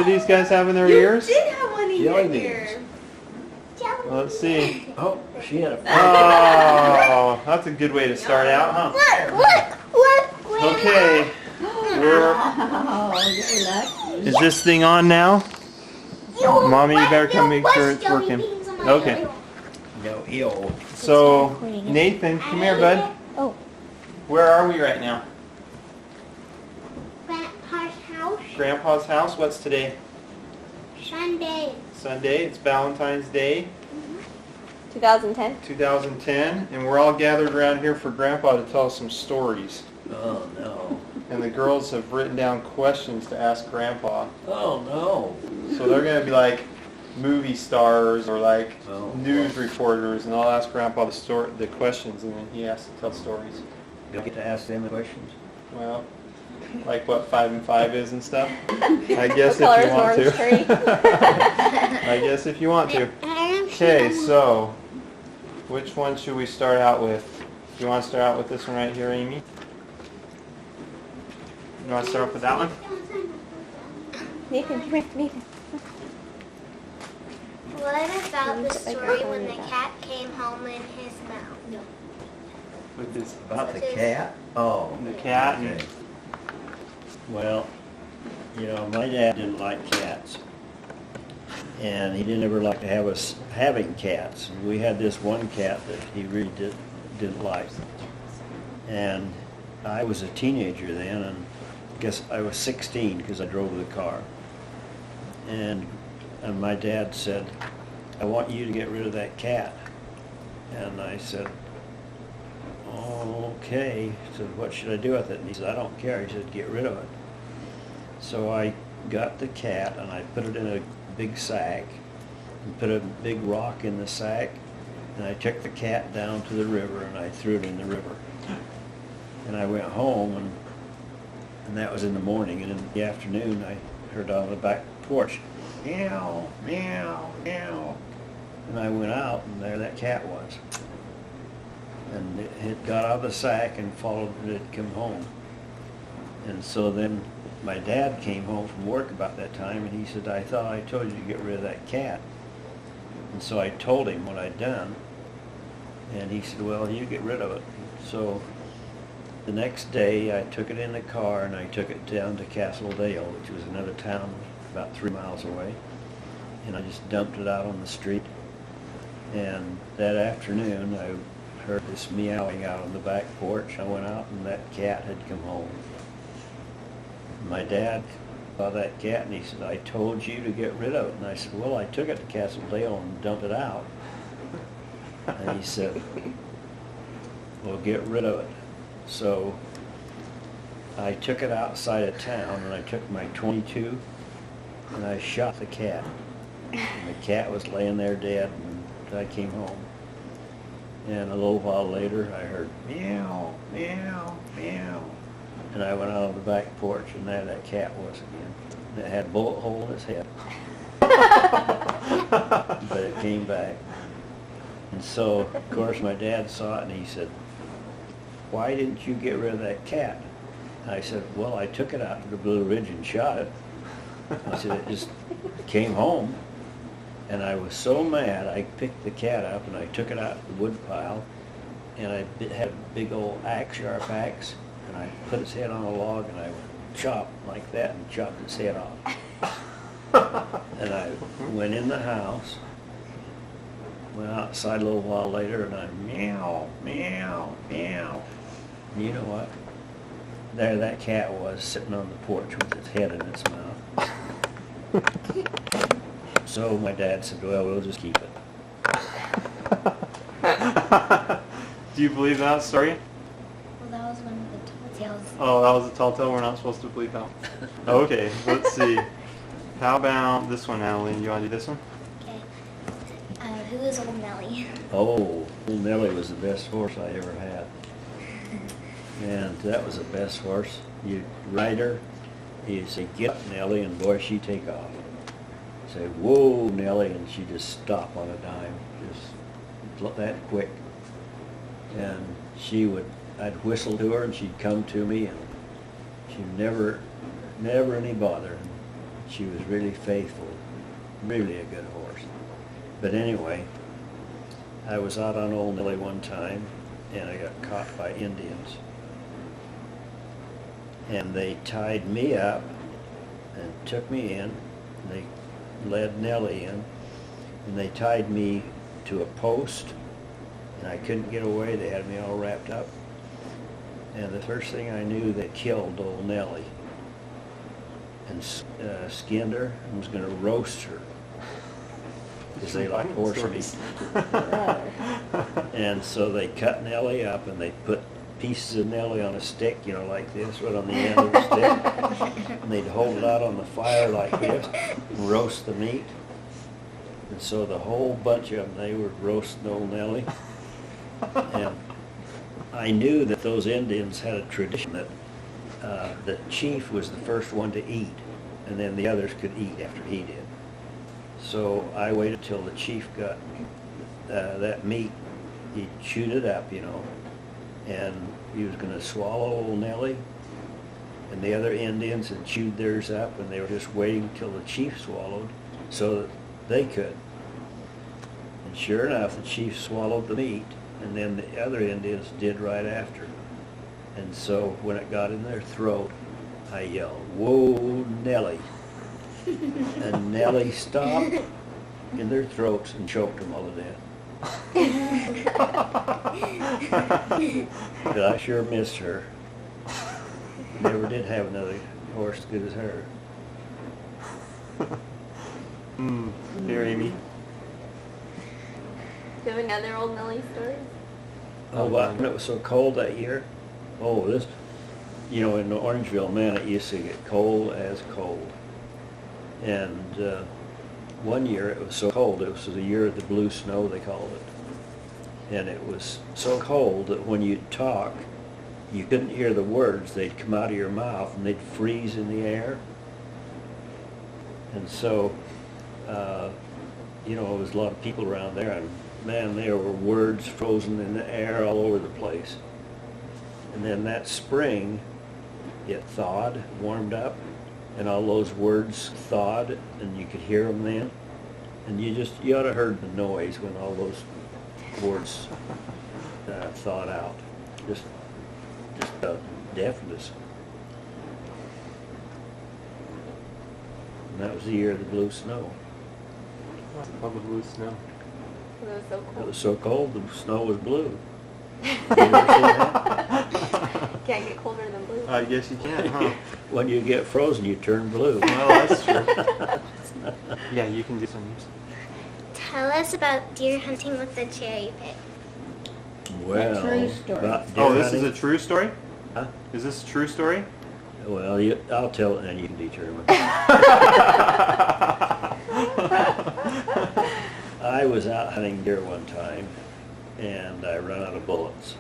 do these guys have in their ears? You did have one in your Jelly ear. Let's see. Oh, she had a... Oh, that's a good way to start out, huh? Look. Okay. Is this thing on now? Mommy, you better come make sure it's working. Okay. No, ew. So, Nathan, come here, bud. Oh. Where are we right now? Grandpa's house. Grandpa's house. What's today? Sunday. Sunday. It's Valentine's Day, 2010. 2010, and we're all gathered around here for Grandpa to tell us some stories. Oh, no. And the girls have written down questions to ask Grandpa. Oh, no. So they're going to be like movie stars or like Oh, news reporters, and I'll ask Grandpa the questions, and then he has to tell stories. You'll get to ask them the questions. Well, like what 5 and 5 is and stuff. I guess What if you color want is to. orange tree? I guess if you want to. Okay, so which one should we start out with? Do you want to start out with this one right here, Amy? You want to start off with that one? Nathan, come here, Nathan. What about the story when the cat came home in his mouth? No. With this About the cat? Oh. the cat and Okay. Well, you know, my dad didn't like cats. And he didn't ever like to have us having cats. We had this one cat that he really didn't like. And I was a teenager then, and I guess I was 16 because I drove the car. And my dad said, I want you to get rid of that cat. And I said, oh, okay. He said, what should I do with it? And he said, I don't care. He said, get rid of it. So I got the cat and I put it in a big sack and put a big rock in the sack, and I took the cat down to the river and I threw it in the river. And I went home, and that was in the morning, and in the afternoon I heard on the back porch, meow, meow, meow. And I went out, and there that cat was. And it had got out of the sack and followed it, had come home. And so then my dad came home from work about that time, and he said, I thought I told you to get rid of that cat. And so I told him what I'd done, and he said, well, you get rid of it. So the next day I took it in the car and I took it down to Castledale, which was another town about 3 miles away, and I just dumped it out on the street. And that afternoon I heard this meowing out on the back porch. I went out and that cat had come home. My dad saw that cat and he said, I told you to get rid of it. And I said, well, I took it to Castledale and dumped it out. And he said, well, get rid of it. So I took it outside of town and I took my .22 and I shot the cat. And the cat was laying there dead, and I came home. And a little while later I heard meow, meow, meow. And I went out on the back porch, and there that cat was again. And it had a bullet hole in its head. But it came back. And so, of course, my dad saw it, and he said, why didn't you get rid of that cat? And I said, well, I took it out to the Blue Ridge and shot it. I said, it just came home. And I was so mad, I picked the cat up, and I took it out to the wood pile, and I had a big old axe, sharp axe, and I put its head on a log, and I chopped like that and chopped its head off. And I went in the house, went outside a little while later, and I meow, meow, meow. And you know what? There that cat was sitting on the porch with its head in its mouth. So my dad said, well, we'll just keep it. Do you believe that story? Well, that was one of the tall tales. Oh, that was a tall tale we're not supposed to believe that. Okay, let's see. How about this one, Annalyn? Do you want to do this one? Okay. Who is Old Nellie? Oh, old Nellie was the best horse I ever had. And that was the best horse. You ride her, you say, get up, Nellie, and boy, she take off. Say, whoa, Nellie, and she just stop on a dime, just that quick. And I'd whistle to her, and she'd come to me, and she'd never any bother. And She was really faithful, really a good horse. But anyway, I was out on Old Nellie one time, and I got caught by Indians. And they tied me up and took me in. And they led Nellie in, and they tied me to a post, and I couldn't get away. They had me all wrapped up. And the first thing I knew, they killed old Nellie and skinned her and was going to roast her because they like horse meat. And so they cut Nellie up and they put pieces of Nellie on a stick, you know, like this, right on the end of the stick. And they'd hold it out on the fire like this and roast the meat. And so the whole bunch of them, they were roasting old Nellie. And I knew that those Indians had a tradition that the chief was the first one to eat, and then the others could eat after he did. So I waited till the chief got that meat. He chewed it up, you know, and he was going to swallow old Nellie, and the other Indians had chewed theirs up, and they were just waiting till the chief swallowed so that they could. And sure enough, the chief swallowed the meat, and then the other Indians did right after. And so when it got in their throat, I yelled, "Whoa, Nellie!" And Nellie stopped in their throats and choked them all to death. But I sure missed her. Never did have another horse as good as her. Here, Amy. Do you have another old Nellie story? Oh, but when it was so cold that year, oh, this, you know, in Orangeville, man, it used to get cold as cold. And one year it was so cold, it was the year of the blue snow, they called it. And it was so cold that when you'd talk, you couldn't hear the words. They'd come out of your mouth and they'd freeze in the air. And so, you know, there was a lot of people around there, and man, there were words frozen in the air all over the place. And then that spring, it thawed, warmed up, and all those words thawed, and you could hear them then. And you ought to have heard the noise when all those words thawed out. Just deafness. And that was the year of the blue snow. Love the blue snow. It was so It cold. was so cold, the snow was blue. You ever seen that? Can't get colder than blue. I guess you can, huh? When you get frozen, you turn blue. Well, that's true. Yeah, you can do some. Tell us about deer hunting with the cherry pick. Well, A true story. about deer Oh, this is hunting- a true story? Huh? Is this a true story? Well, I'll tell it and you can determine. I was out hunting deer one time, and I run out of bullets.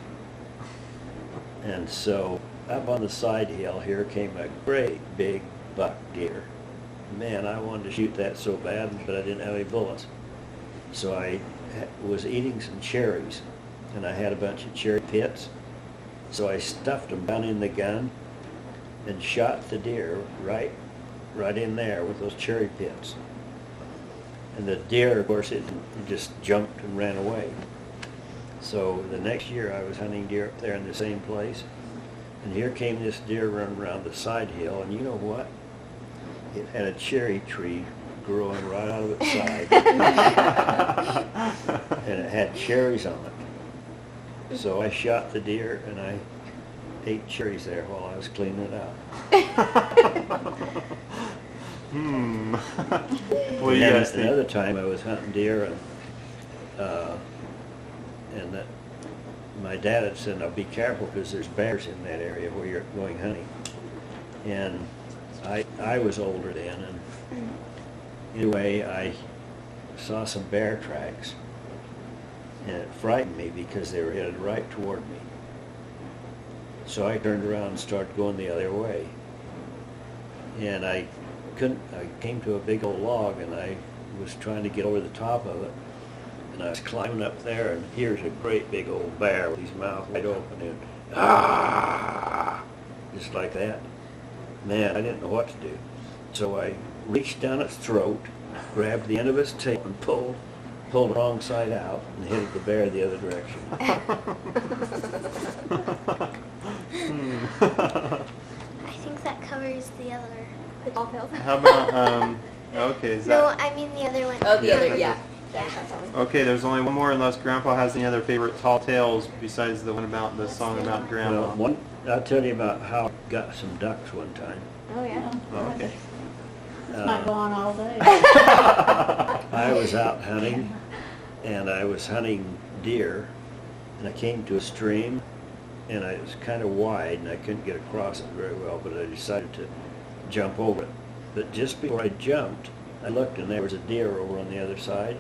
And so up on the side hill here came a great big buck deer. Man, I wanted to shoot that so bad, but I didn't have any bullets. So I was eating some cherries, and I had a bunch of cherry pits. So I stuffed them down in the gun and shot the deer right in there with those cherry pits. And the deer, of course, it just jumped and ran away. So the next year I was hunting deer up there in the same place, and here came this deer running around the side hill, and you know what? It had a cherry tree growing right out of its side. And it had cherries on it. So I shot the deer and I ate cherries there while I was cleaning it out. What do you And guys think? another time I was hunting deer, and my dad had said, "Now be careful because there's bears in that area where you're going hunting." And I was older then, and anyway, I saw some bear tracks, and it frightened me because they were headed right toward me. So I turned around and started going the other way. And I came to a big old log, and I was trying to get over the top of it. And I was climbing up there, and here's a great big old bear with his mouth wide open, and ah, just like that. Man, I didn't know what to do. So I reached down its throat, grabbed the end of its tail and pulled the wrong side out and headed the bear the other direction. I think that covers the other. The tall tales. How about, okay, is No, that... I mean the other one. Oh, the other, Yeah. yeah. Okay, there's only one more unless Grandpa has any other favorite tall tales besides the one about the song about Grandma. Well, I'll tell you about how I got some ducks one time. Oh, yeah. Oh, okay. It's not going all day. I was out hunting, and I was hunting deer, and I came to a stream, and it was kind of wide, and I couldn't get across it very well, but I decided to jump over it. But just before I jumped, I looked, and there was a deer over on the other side.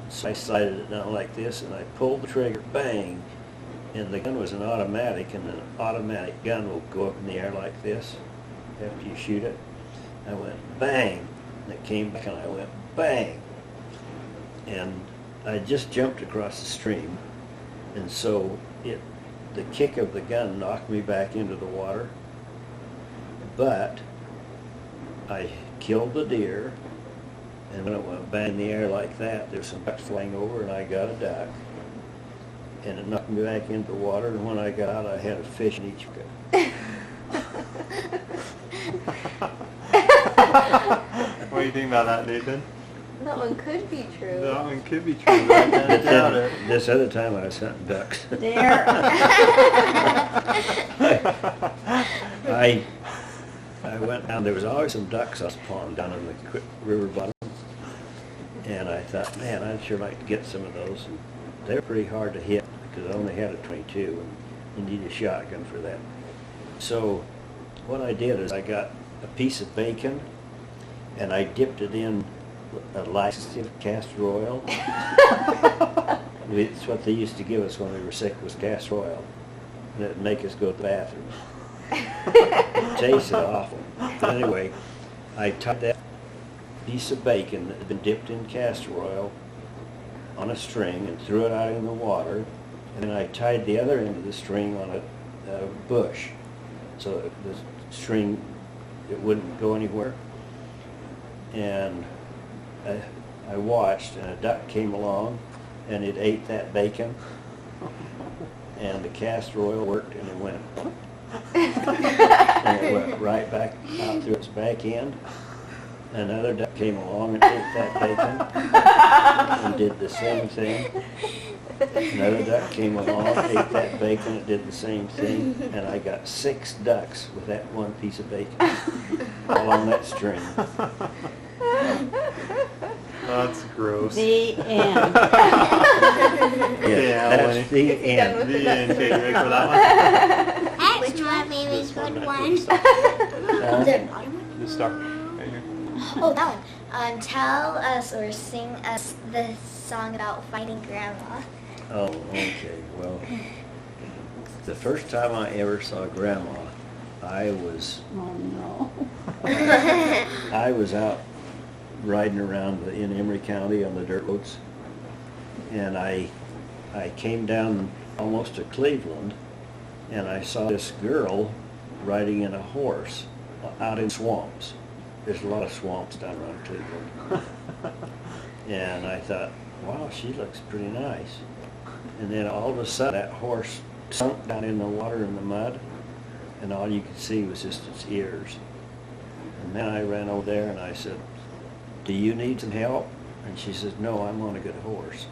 So I sighted it down like this, and I pulled the trigger, bang, and the gun was an automatic, and an automatic gun will go up in the air like this after you shoot it. I went bang, and it came back, and I went bang. And I just jumped across the stream, and so the kick of the gun knocked me back into the water, but I killed the deer, and when it went bang in the air like that, there was some ducks flying over, and I got a duck, and it knocked me back into the water, and when I got out, I had a fish in each bucket. What do you think about that, Nathan? That one could be true. That one could be true, but I kind of doubt it. This other time I was hunting ducks. There. I went down, there was always some ducks on this pond down in the river bottom, and I thought, man, I'd sure like to get some of those. And they're pretty hard to hit because I only had a .22, and you need a shotgun for that. So what I did is I got a piece of bacon, and I dipped it in a laxative castor oil. It's what they used to give us when we were sick, was castor oil, and it'd make us go to the bathroom. It tasted awful. Anyway, I tied that piece of bacon that had been dipped in castor oil on a string and threw it out in the water, and then I tied the other end of the string on a bush, so that the string, it wouldn't go anywhere. And I watched, and a duck came along, and it ate that bacon, and the castor oil worked, and it went, and it went right back out through its back end. Another duck came along and ate that bacon, and did the same thing. Another duck came along, ate that bacon, and did the same thing, and I got 6 ducks with that one piece of bacon, all on that string. That's gross. The end. Yeah, That's the Is he done end. with The the end. ducks? Okay, you ready for that Extra, maybe This good one, one. stop. The one? Just start right here. Oh, that one. Tell us or sing us the song about finding Grandma. Oh, okay, well, the first time I ever saw Grandma, I was Oh, no. I was out riding around in Emery County on the dirt roads, and I came down almost to Cleveland, and I saw this girl riding in a horse out in swamps. There's a lot of swamps down around Cleveland. And I thought, wow, she looks pretty nice. And then all of a sudden that horse sunk down in the water in the mud, and all you could see was just its ears. And then I ran over there and I said, do you need some help? And she says, no, I'm on a good horse.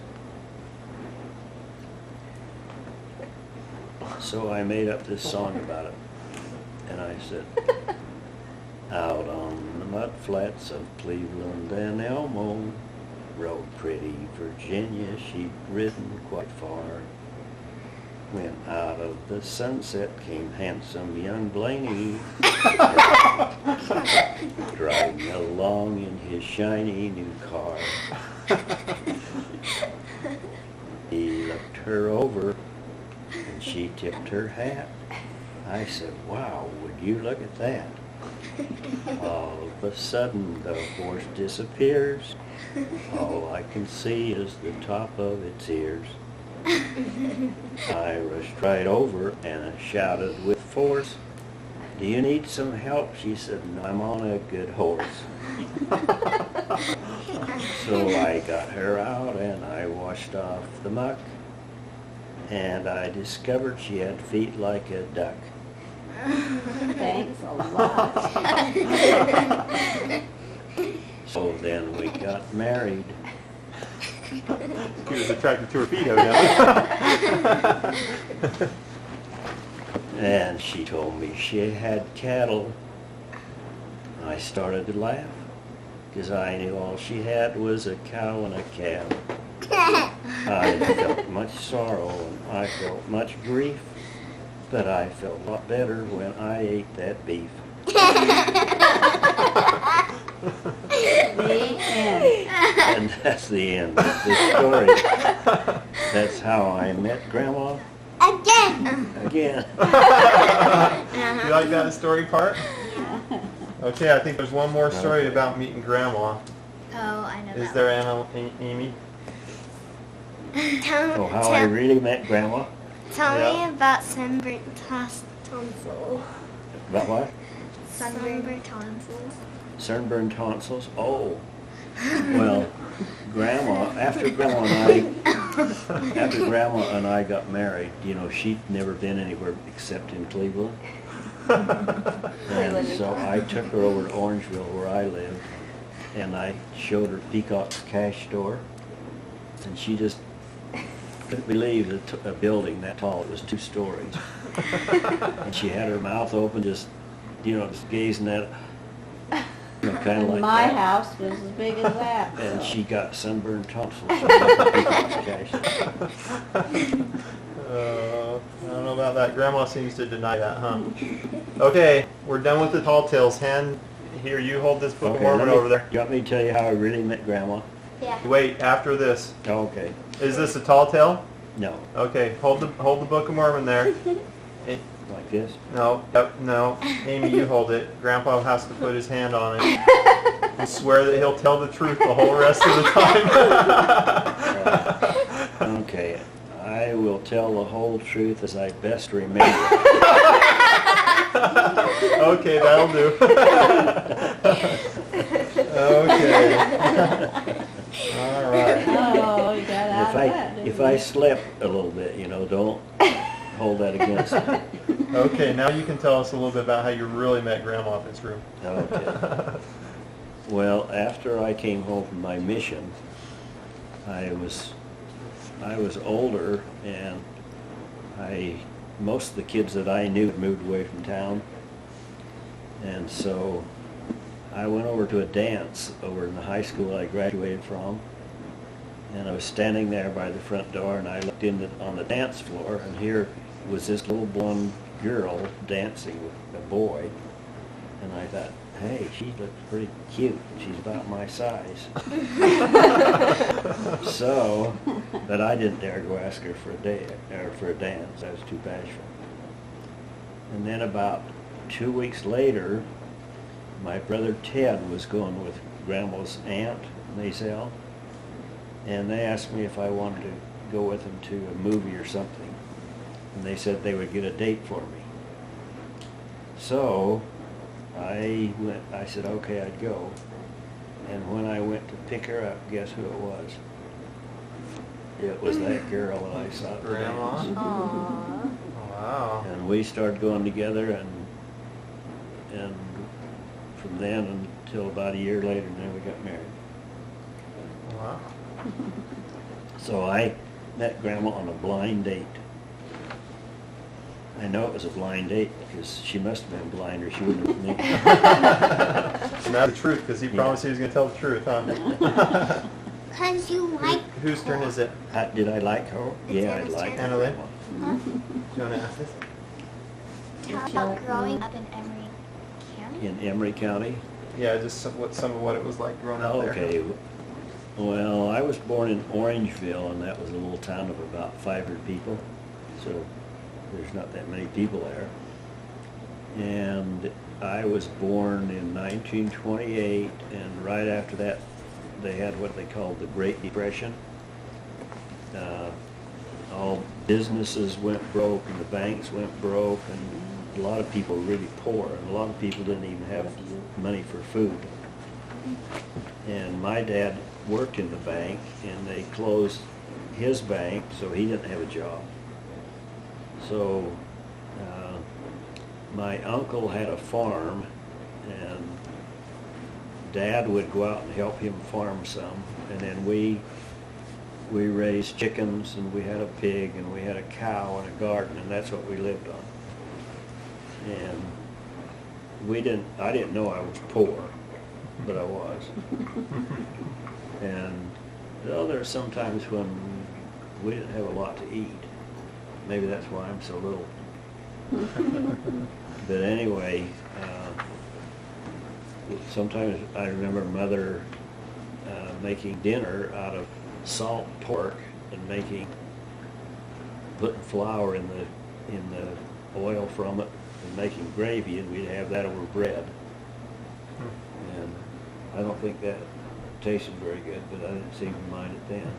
So I made up this song about it. And I said, out on the mud flats of Cleveland and Elmo, rode pretty Virginia, she'd ridden quite far. When out of the sunset came handsome young Blain, driving along in his shiny new car. He looked her over, and she tipped her hat. I said, wow, would you look at that? All of a sudden the horse disappears. All I can see is the top of its ears. I rushed right over and I shouted with force, do you need some help? She said, no, I'm on a good horse. So I got her out and I washed off the muck, and I discovered she had feet like a duck. Thanks a lot. So then we got married. He was attracted to her feet, evidently. And she told me she had cattle. I started to laugh because I knew all she had was a cow and a calf. I felt much sorrow and I felt much grief, but I felt a lot better when I ate that beef. The end. And that's the end of the story. That's how I met Grandma again. You like that story part? Okay, I think there's one more story about meeting Grandma. Oh, I know Is that there, Amy? Oh, how I really met Grandma? Tell Yeah. me about sunburnt tonsils. About what? Sunburnt tonsils. Sunburned tonsils? Oh. Well, after Grandma and I got married, you know, she'd never been anywhere except in Cleveland. And so I took her over to Orangeville where I live, and I showed her Peacock's cash store, and she just couldn't believe a building that tall. It was 2 stories. And she had her mouth open, just gazing at it. Kind of like My that. house was as big as that. And so. she got sunburned tonsils. I don't know about that. Grandma seems to deny that, huh? Okay, we're done with the tall tales. Hand here, you hold this Book of Mormon over there. You want me to tell you how I really met Grandma? Yeah. Wait, after this. Okay. Is this a tall tale? No. Okay, hold the Book of Mormon there. Like this? No, no. Amy, you hold it. Grandpa has to put his hand on it. And swear that he'll tell the truth the whole rest of the time. Okay. I will tell the whole truth as I best remember. Okay, that'll do. Okay. All right. Oh, you got out of that, If didn't I you? slip a little bit, don't hold that against me. Okay, now you can tell us a little bit about how you really met Grandma in this room. Okay. Well, after I came home from my mission, I was older, and most of the kids that I knew had moved away from town, and so I went over to a dance over in the high school I graduated from, and I was standing there by the front door, and I looked on the dance floor, and here was this little blonde girl dancing with a boy, and I thought, hey, she looks pretty cute. She's about my size. So, but I didn't dare go ask her for a dance. I was too bashful. And then about 2 weeks later, my brother Ted was going with Grandma's aunt, Maisel, and they asked me if I wanted to go with them to a movie or something. And they said they would get a date for me. So I said, okay, I'd go. And when I went to pick her up, guess who it was? It was that girl that I saw at the Grandma? dance. Aww. Wow. And we started going together, and from then until about a year later, then we got married. Wow. So I met Grandma on a blind date. I know it was a blind date because she must have been blind or she wouldn't have met me. Not the truth, because he promised he was going to tell the truth, huh? Because you like Whose turn is it? Did I like her? Yeah, I Annalyn's liked turn. her. Annalyn? Grandma. Do you want to ask this? Tell about growing up in Emory County. In Emery County. Yeah, just some of what it was like growing up there. Okay. Well, I was born in Orangeville, and that was a little town of about 500 people. So there's not that many people there. And I was born in 1928, and right after that, they had what they called the Great Depression. All businesses went broke, and the banks went broke, and a lot of people were really poor, and a lot of people didn't even have money for food. And my dad worked in the bank, and they closed his bank, so he didn't have a job. So my uncle had a farm, and Dad would go out and help him farm some, and then we raised chickens, and we had a pig, and we had a cow and a garden, and that's what we lived on. And I didn't know I was poor, but I was. And well, there are some times when we didn't have a lot to eat. Maybe that's why I'm so little. But anyway, sometimes I remember Mother making dinner out of salt pork and putting flour in the oil from it and making gravy, and we'd have that over bread. And I don't think that tasted very good, but I didn't seem to mind it then.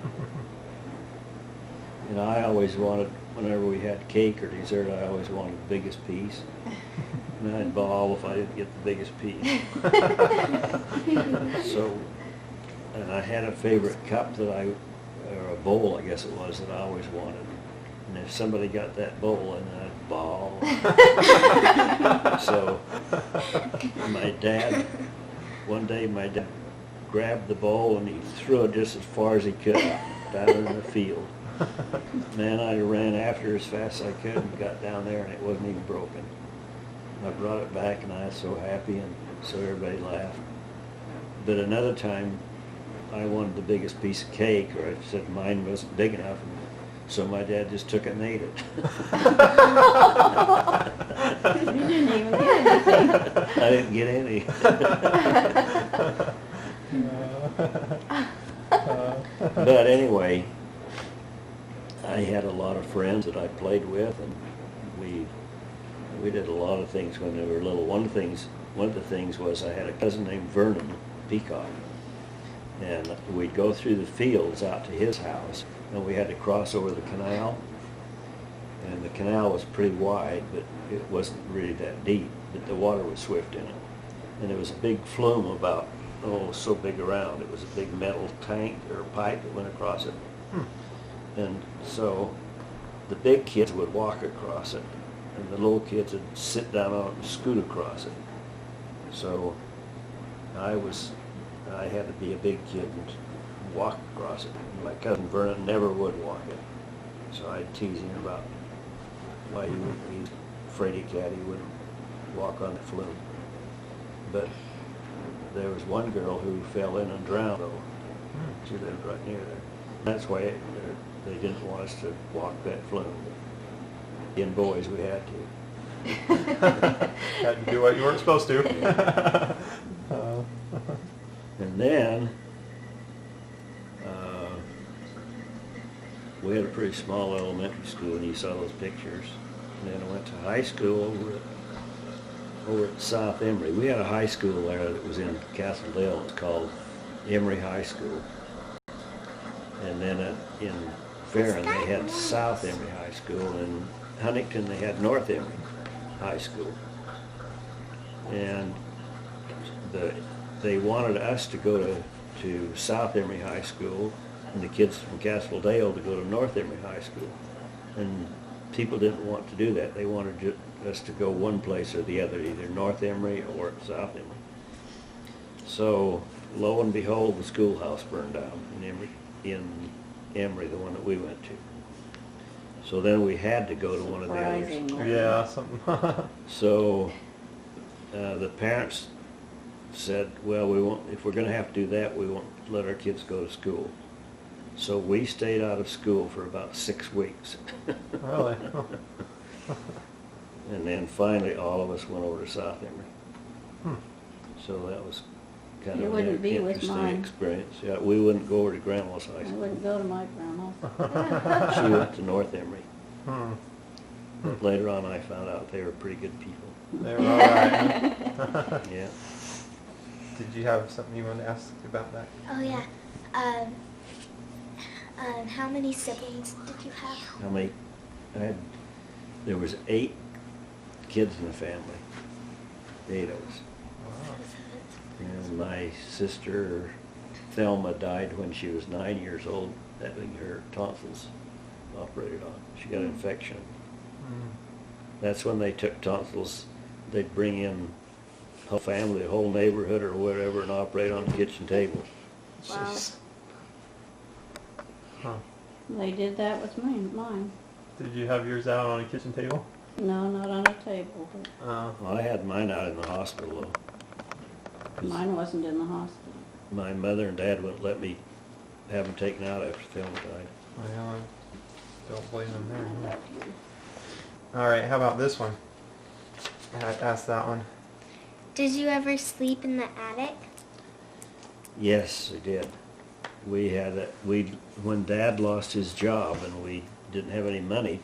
And I always wanted, whenever we had cake or dessert, I always wanted the biggest piece. And I'd bawl if I didn't get the biggest piece. So, and I had a favorite cup or a bowl, I guess it was, that I always wanted. And if somebody got that bowl, and I'd bawl. So, one day my dad grabbed the bowl and he threw it just as far as he could down in the field. Man, I ran after as fast as I could and got down there, and it wasn't even broken. I brought it back, and I was so happy, and so everybody laughed. But another time, I wanted the biggest piece of cake, or I said mine wasn't big enough, and so my dad just took it and ate it. You didn't even get anything. I didn't get any. But anyway, I had a lot of friends that I played with, and we did a lot of things when they were little. One of the things was I had a cousin named Vernon Peacock, and we'd go through the fields out to his house, and we had to cross over the canal, and the canal was pretty wide, but it wasn't really that deep, but the water was swift in it. And there was a big flume about, so big around. It was a big metal tank or pipe that went across it. And so the big kids would walk across it, and the little kids would sit down on it and scoot across it. So I had to be a big kid and walk across it. And my cousin Vernon never would walk it. So I'd tease him about why he's afraid cat he wouldn't walk on the flume. But there was one girl who fell in and drowned, though. She lived right near there. That's why they didn't want us to walk that flume. In boys, we had to. Had to do what you weren't supposed to. And then, we had a pretty small elementary school, and you saw those pictures. And then I went to high school over at South Emory. We had a high school there that was in Castledale. It's called Emory High School. And then in Farron, they had South Emory High School. In Huntington, they had North Emory High School. And they wanted us to go to South Emory High School, and the kids from Castledale to go to North Emory High School. And people didn't want to do that. They wanted us to go one place or the other, either North Emory or South Emory. So lo and behold, the schoolhouse burned down in Emory, the one that we went to. So then we had to go to one of the others. Yeah, something. So the parents said, well, we won't, if we're going to have to do that, we won't let our kids go to school. So we stayed out of school for about 6 weeks. Really? And then finally all of us went over to South Emory. So that was kind You of wouldn't an be with interesting mine. experience. Yeah, we wouldn't go over to Grandma's high I school. wouldn't go to my grandma's. She went to North Emory. But later on I found out they were pretty good people. They were all right. Yeah. Did you have something you wanted to ask about that? Oh yeah. How many siblings did you have? There was 8 kids in the family. 8 of us. Wow. And my sister Thelma died when she was 9 years old, having her tonsils operated on. She got an infection. Mm. That's when they took tonsils. They'd bring in the whole family, the whole neighborhood or whatever, and operate on the kitchen table. Wow. Jeez. Huh. They did that with mine. Did you have yours out on a kitchen table? No, not on a table. Well, I had mine out in the hospital though. But mine wasn't in the hospital. My mother and dad wouldn't let me have them taken out after Thelma died. Well, don't blame them there. Huh? All right, how about this one? I asked that one. Did you ever sleep in the attic? Yes, we did. We had when Dad lost his job and we didn't have any money.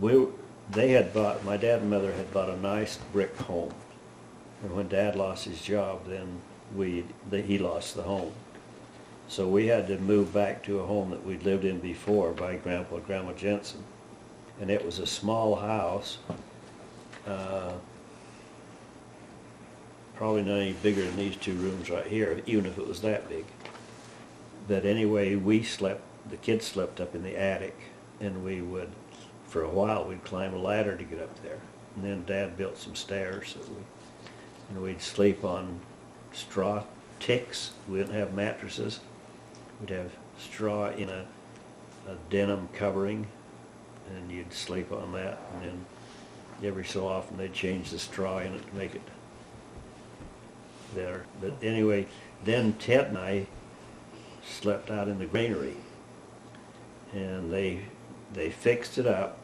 My dad and mother had bought a nice brick home, and when Dad lost his job, then he lost the home. So we had to move back to a home that we'd lived in before by Grandpa and Grandma Jensen, and it was a small house. Probably not any bigger than these 2 rooms right here, even if it was that big. But anyway, the kids slept up in the attic, and we would, for a while, we'd climb a ladder to get up there. And then Dad built some stairs, and we'd sleep on straw ticks. We didn't have mattresses. We'd have straw in a denim covering, and you'd sleep on that, and then every so often they'd change the straw in it to make it better. But anyway, then Ted and I slept out in the granary, and they fixed it up.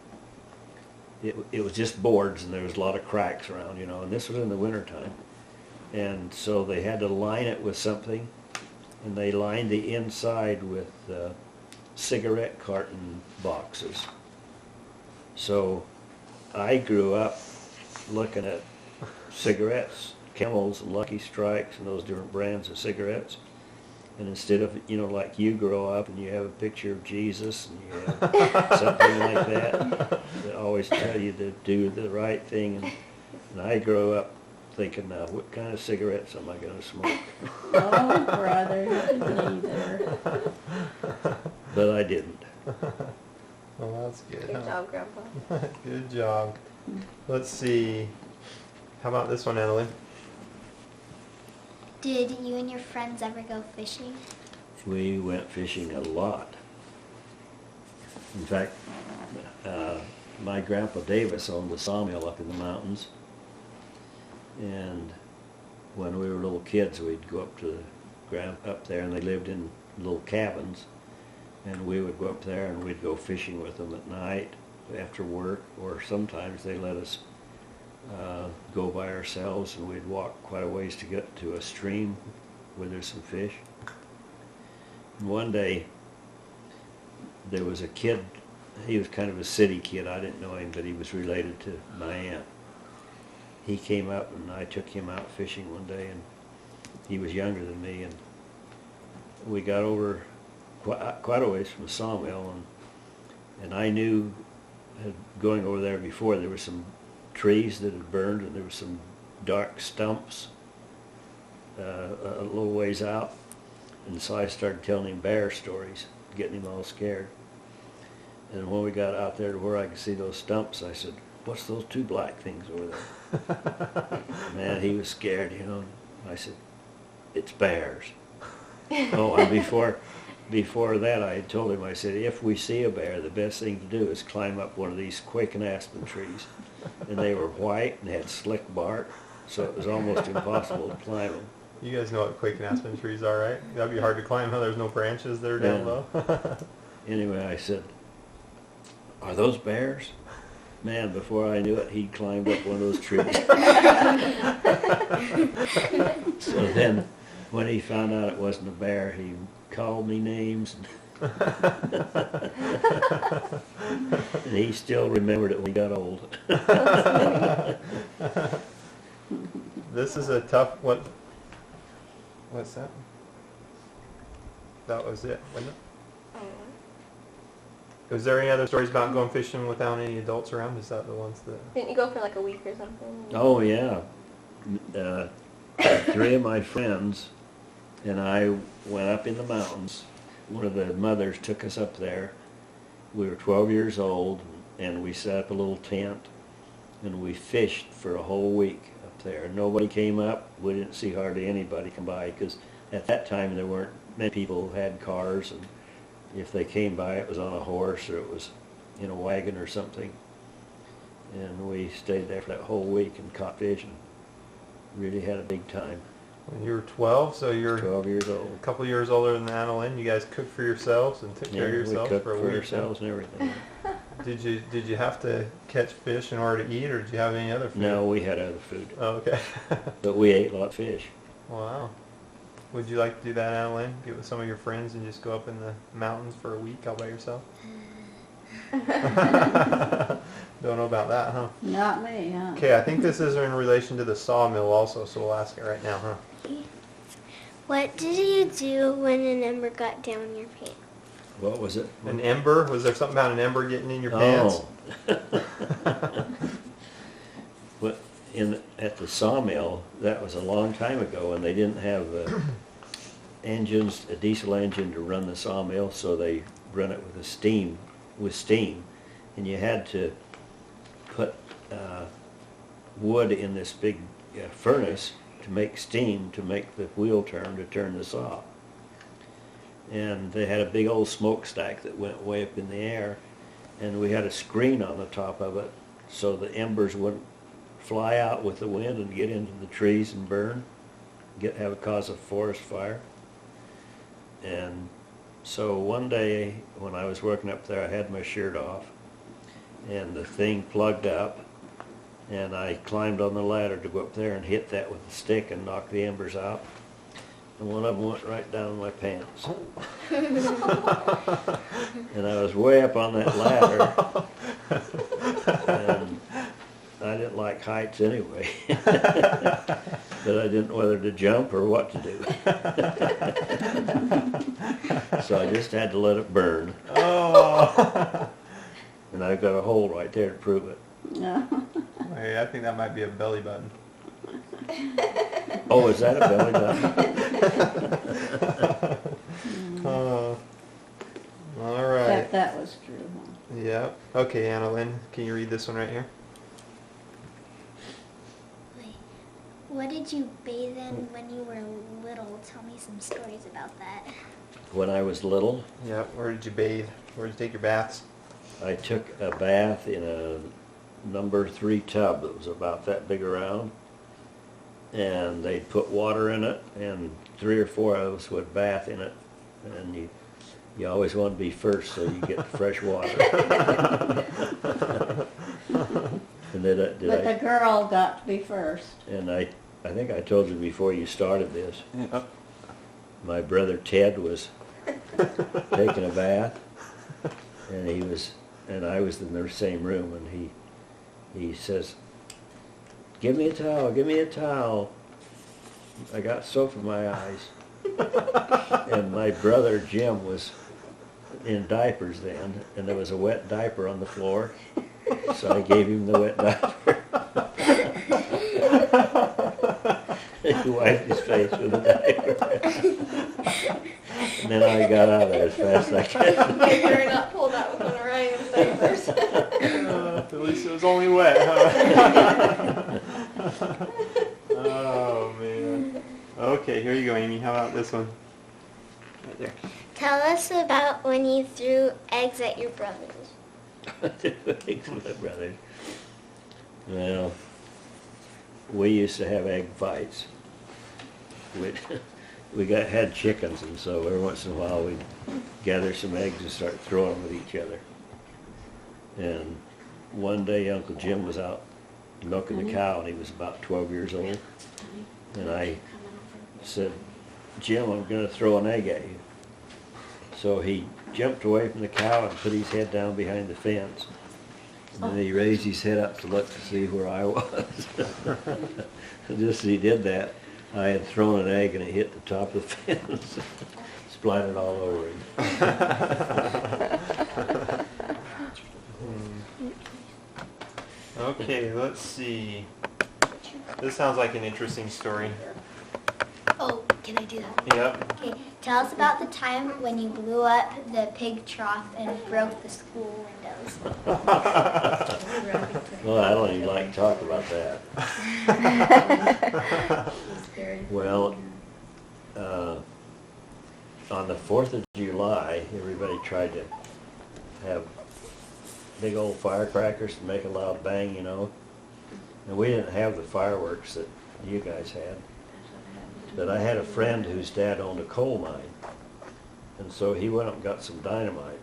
It was just boards, and there was a lot of cracks around, and this was in the wintertime. And so they had to line it with something, and they lined the inside with cigarette carton boxes. So I grew up looking at cigarettes, Camels and Lucky Strikes and those different brands of cigarettes. And instead of, like you grow up and you have a picture of Jesus and you have something like that, they always tell you to do the right thing. And I grow up thinking, now, what kind of cigarettes am I going to smoke? Oh, brother, neither. But I didn't. Well, that's good. Good job, Grandpa. Good job. Let's see. How about this one, Annalyn? Did you and your friends ever go fishing? We went fishing a lot. In fact, my grandpa Davis owned a sawmill up in the mountains. And when we were little kids, we'd go up there, and they lived in little cabins. And we would go up there and we'd go fishing with them at night after work, or sometimes they let us go by ourselves, and we'd walk quite a ways to get to a stream where there's some fish. And one day there was a kid, he was kind of a city kid, I didn't know him, but he was related to my aunt. He came up and I took him out fishing one day, and he was younger than me, and we got over quite a ways from the sawmill, and I knew, going over there before, there were some trees that had burned, and there were some dark stumps a little ways out, and so I started telling him bear stories, getting him all scared. And when we got out there to where I could see those stumps, I said, "What's those 2 black things over there?" Man, he was scared, I said, "It's bears." Oh, and before that, I had told him, I said, if we see a bear, the best thing to do is climb up one of these quaking aspen trees. And they were white and had slick bark, so it was almost impossible to climb them. You guys know what quaking aspen trees are, right? That'd be hard to climb, huh? There's no branches there down low. Anyway, I said, "Are those bears?" Man, before I knew it, he'd climbed up one of those trees. So then, when he found out it wasn't a bear, he called me names. And he still remembered it when he got old. This is a tough one. What's that? That was it, wasn't it? Was there any other stories about going fishing without any adults around? Is that the ones that... Didn't you go for like a week or something? Oh, yeah. 3 of my friends and I went up in the mountains. One of the mothers took us up there. We were 12 years old, and we set up a little tent, and we fished for a whole week up there. Nobody came up. We didn't see hardly anybody come by, because at that time there weren't many people who had cars, and if they came by it was on a horse or it was in a wagon or something. And we stayed there for that whole week and caught fish and really had a big time. When you were 12, so you're 12 years old. a couple years older than Annalyn. You guys cooked for yourselves and took care of yourselves we cooked for a for week. ourselves and everything. Did you have to catch fish in order to eat, or did you have any other food? No, we had other food, Oh, okay. but we ate a lot of fish. Wow. Would you like to do that, Annalyn? Get with some of your friends and just go up in the mountains for a week all by yourself? Don't know about that, huh? Not me, huh? Okay, I think this is in relation to the sawmill also, so we'll ask it right now, huh? What did you do when an ember got down your pants? What was it? An ember? Was there something about an ember getting in your pants? Oh. But at the sawmill, that was a long time ago, and they didn't have engines, a diesel engine to run the sawmill, so they run it with steam, and you had to put wood in this big furnace to make steam to make the wheel turn to turn the saw. And they had a big old smokestack that went way up in the air, and we had a screen on the top of it so the embers wouldn't fly out with the wind and get into the trees and burn, have a cause of forest fire. And so one day when I was working up there, I had my shirt off and the thing plugged up, and I climbed on the ladder to go up there and hit that with a stick and knock the embers out. And one of them went right down in my pants. And I was way up on that ladder, and I didn't like heights anyway. But I didn't know whether to jump or what to do. So I just had to let it burn. Oh. And I've got a hole right there to prove it. No. Hey, I think that might be a belly button. Oh, is that a belly button? All right. Bet that was true, huh? Yep. Okay, Annalyn, can you read this one right here? Wait, what did you bathe in when you were little? Tell me some stories about that. When I was little, Yep. Where did you bathe? Where did you take your baths? I took a bath in a number 3 tub that was about that big around, and they'd put water in it, and 3 or 4 of us would bath in it, and you always want to be first so you get the fresh water. And But the girl got to be first. and I think I told you before you started this, Yep. my brother Ted was taking a bath, and I was in the same room, and he says, give me a towel, give me a towel. I got soap in my eyes. And my brother Jim was in diapers then, and there was a wet diaper on the floor, so I gave him the wet diaper. He wiped his face with the diaper. And then I got out of there as fast as I could. You're not pulled out with an array of diapers. At least it was only wet, huh? Oh, man. Okay, here you go, Amy. How about this one? Right there. Tell us about when you threw eggs at your brothers. Eggs with my brother. Well, we used to have egg fights. We had chickens, and so every once in a while we'd gather some eggs and start throwing them with each other. And one day Uncle Jim was out milking the cow, and he was about 12 years old. And I said, Jim, I'm going to throw an egg at you. So he jumped away from the cow and put his head down behind the fence. And then he raised his head up to look to see where I was. And just as he did that, I had thrown an egg and it hit the top of the fence. Splattered all over him. Okay, let's see. This sounds like an interesting story. Oh, can I do that? Yep. Okay, tell us about the time when you blew up the pig trough and broke the school windows. Well, I don't even like to talk about that. Well, on the 4th of July, everybody tried to have big old firecrackers to make a loud bang, you know. And we didn't have the fireworks that you guys had. But I had a friend whose dad owned a coal mine. And so he went up and got some dynamite.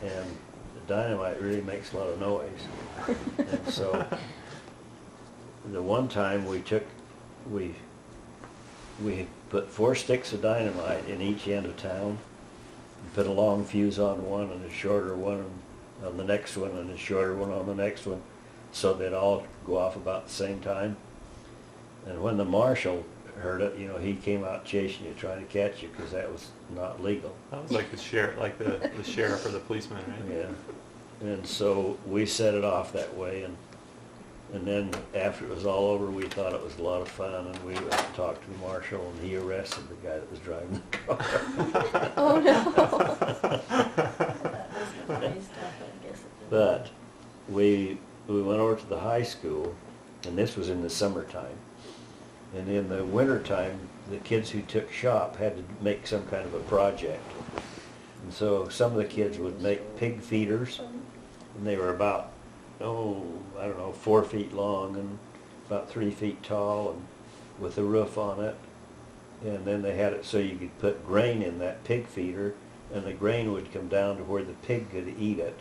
And the dynamite really makes a lot of noise. And so the one time we put 4 sticks of dynamite in each end of town, and put a long fuse on one and a shorter one on the next one and a shorter one on the next one, so they'd all go off about the same time. And when the marshal heard it, you know, he came out chasing you, trying to catch you, because that was not legal. That was like the sheriff, the sheriff or the policeman, right? Yeah. And so we set it off that way, and then after it was all over, we thought it was a lot of fun, and we went and talked to the marshal, and he arrested the guy that was driving the car. Oh no. But we went over to the high school, and this was in the summertime. And in the wintertime, the kids who took shop had to make some kind of a project. And so some of the kids would make pig feeders, and they were about, I don't know, 4 feet long and about 3 feet tall, and with a roof on it. And then they had it so you could put grain in that pig feeder, and the grain would come down to where the pig could eat it.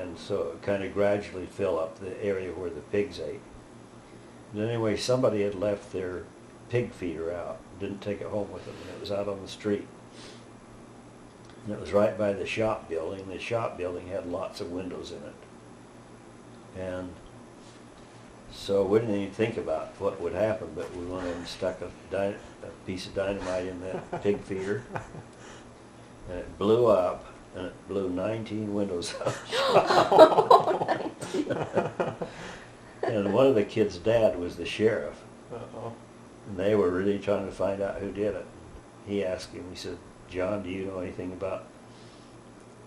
And so it kind of gradually fill up the area where the pigs ate. And anyway, somebody had left their pig feeder out, didn't take it home with them, and it was out on the street. And it was right by the shop building. The shop building had lots of windows in it. And so we didn't even think about what would happen, but we went in and stuck a piece of dynamite in that pig feeder, and it blew up, and it blew 19 windows out. And one of the kids' dad was the sheriff. Uh-oh. And they were really trying to find out who did it. He asked him, he said, "John, do you know anything about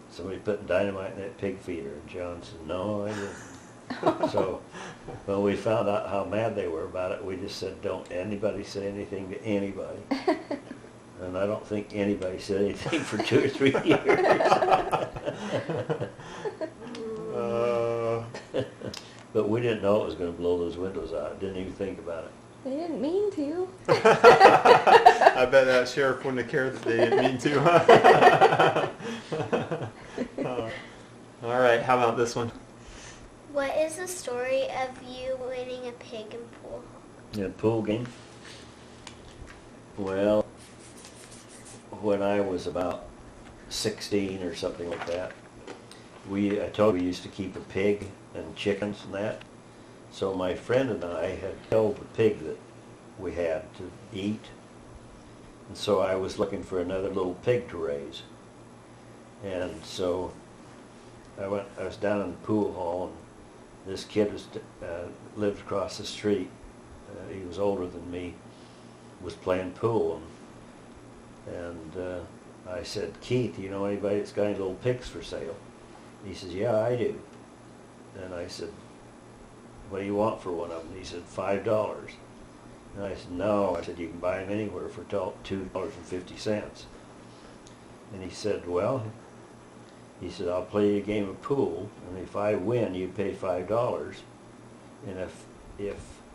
somebody putting dynamite in that pig feeder?" And John said, "No, I didn't." So when we found out how mad they were about it, we just said, "Don't anybody say anything to anybody." And I don't think anybody said anything for 2 or 3 years. But we didn't know it was going to blow those windows out. Didn't even think about it. They didn't mean to. I bet that sheriff wouldn't have cared that they didn't mean to. All right, how about this one? What is the story of you winning a pig in pool? Yeah, pool game. Well, when I was about 16 or something like that, I told you we used to keep a pig and chickens and that. So my friend and I had killed the pig that we had to eat. And so I was looking for another little pig to raise. And so I was down in the pool hall, and this kid lived across the street. He was older than me, was playing pool. And I said, "Keith, do you know anybody that's got any little pigs for sale?" He says, "Yeah, I do." And I said, "What do you want for one of them?" He said, $5. And I said, "No." I said, "You can buy them anywhere for $2.50. And he said, "Well," he said, "I'll play you a game of pool, and if I win, you pay $5. And if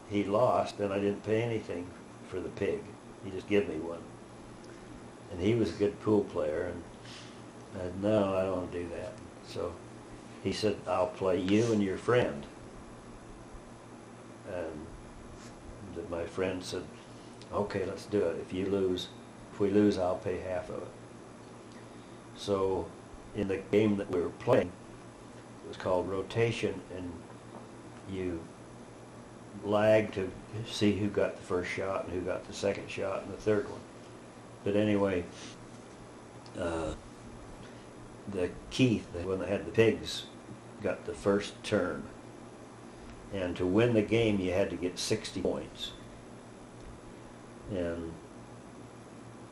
he lost, then I didn't pay anything for the pig. He just gave me one." And he was a good pool player, and I said, "No, I don't want to do that." So he said, "I'll play you and your friend." And my friend said, "Okay, let's do it. If we lose, I'll pay half of it." So in the game that we were playing, it was called rotation, and you lag to see who got the first shot and who got the second shot and the third one. But anyway, the Keith, the one that had the pigs, got the first turn. And to win the game, you had to get 60 points. And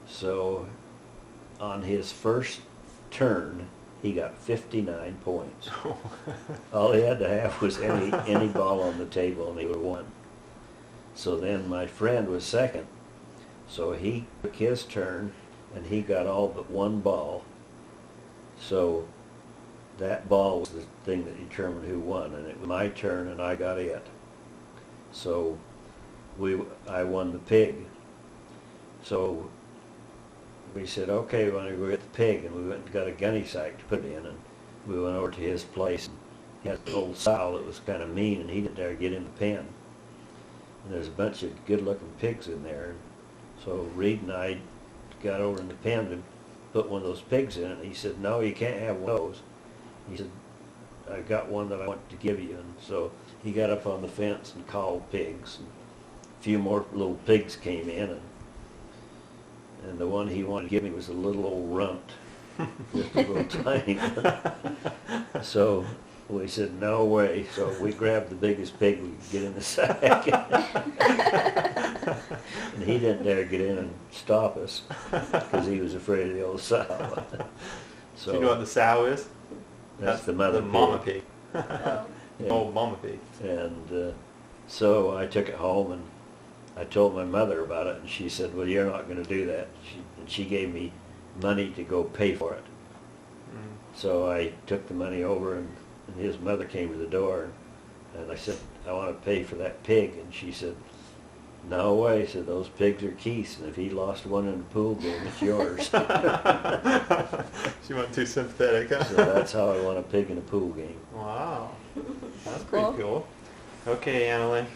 so on his first turn, he got 59 points. All he had to have was any ball on the table and he would have won. So then my friend was second. So he took his turn and he got all but one ball. So that ball was the thing that determined who won, and it was my turn and I got it. So I won the pig. So we said, okay, we want to go get the pig, and we went and got a gunny sack to put in, and we went over to his place. And he had an old sow that was kind of mean, and he didn't dare get in the pen. And there's a bunch of good-looking pigs in there. So Reed and I got over in the pen to put one of those pigs in it, and he said, no, you can't have one of those. He said, I got one that I want to give you. And so he got up on the fence and called pigs. And a few more little pigs came in, and the one he wanted to give me was a little old runt, just a little tiny one. So we said, no way. So we grabbed the biggest pig we could get in the sack. And he didn't dare get in and stop us because he was afraid of the old sow. So Do you know what the sow is? that's the mother The mama pig. pig. Oh. Yeah. Old mama pig. And so I took it home and I told my mother about it, and she said, well, you're not going to do that. She gave me money to go pay for it. So I took the money over, and his mother came to the door, and I said, I want to pay for that pig. And she said, no way. Said, those pigs are Keith's, and if he lost one in the pool game, it's yours. She wasn't too sympathetic, huh? So that's how I won a pig in a pool game. Wow. That's pretty Cool. cool. Okay, Annalyn.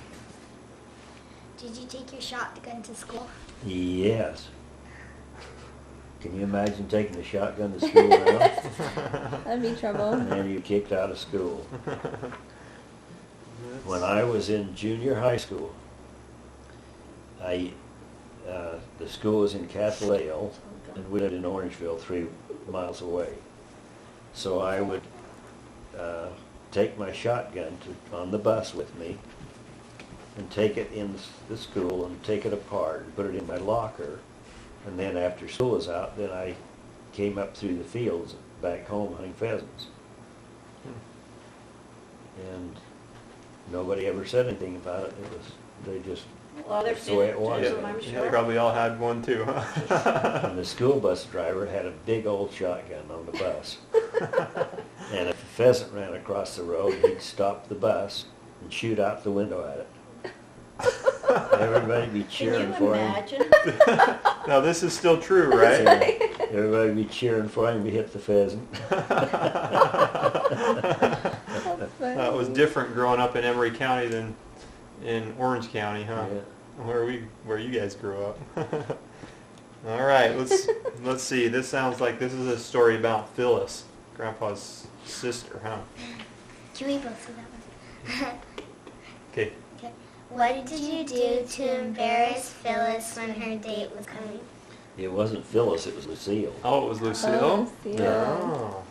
Did you take your shotgun to school? Yes. Can you imagine taking a shotgun to school now? That'd be trouble. And you kicked out of school. When I was in junior high school, the school was in Cathalale, and we lived in Orangeville, 3 miles away. So I would take my shotgun on the bus with me and take it in the school and take it apart and put it in my locker. And then after school was out, then I came up through the fields back home hunting pheasants. And nobody ever said anything about it. They just, Others that's the way did it was. too, I'm You sure. probably all had one too, huh? And the school bus driver had a big old shotgun on the bus. And if a pheasant ran across the road, he'd stop the bus and shoot out the window at it. Everybody'd be Can cheering you for him. imagine? Now this is still true, right? Everybody'd be cheering for him to hit the pheasant. That was different growing up in Emery County than in Orange County, huh? Yeah. Where you guys grew up. All right, let's see. This sounds like this is a story about Phyllis, Grandpa's sister, huh? Can we both do that one? Okay. Okay. What did you do to embarrass Phyllis when her date was coming? It wasn't Phyllis, it was Lucille. Oh, it was Lucille? Oh, Lucille. Oh.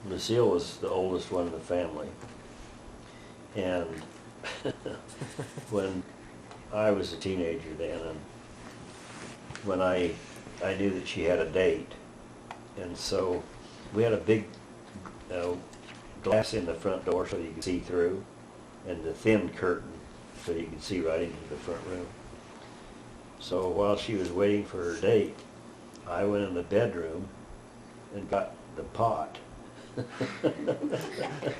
Lucille was the oldest one in the family. And when I was a teenager then, and when I knew that she had a date, and so we had a big glass in the front door so you could see through, and the thin curtain so you could see right into the front room. So while she was waiting for her date, I went in the bedroom and got the pot.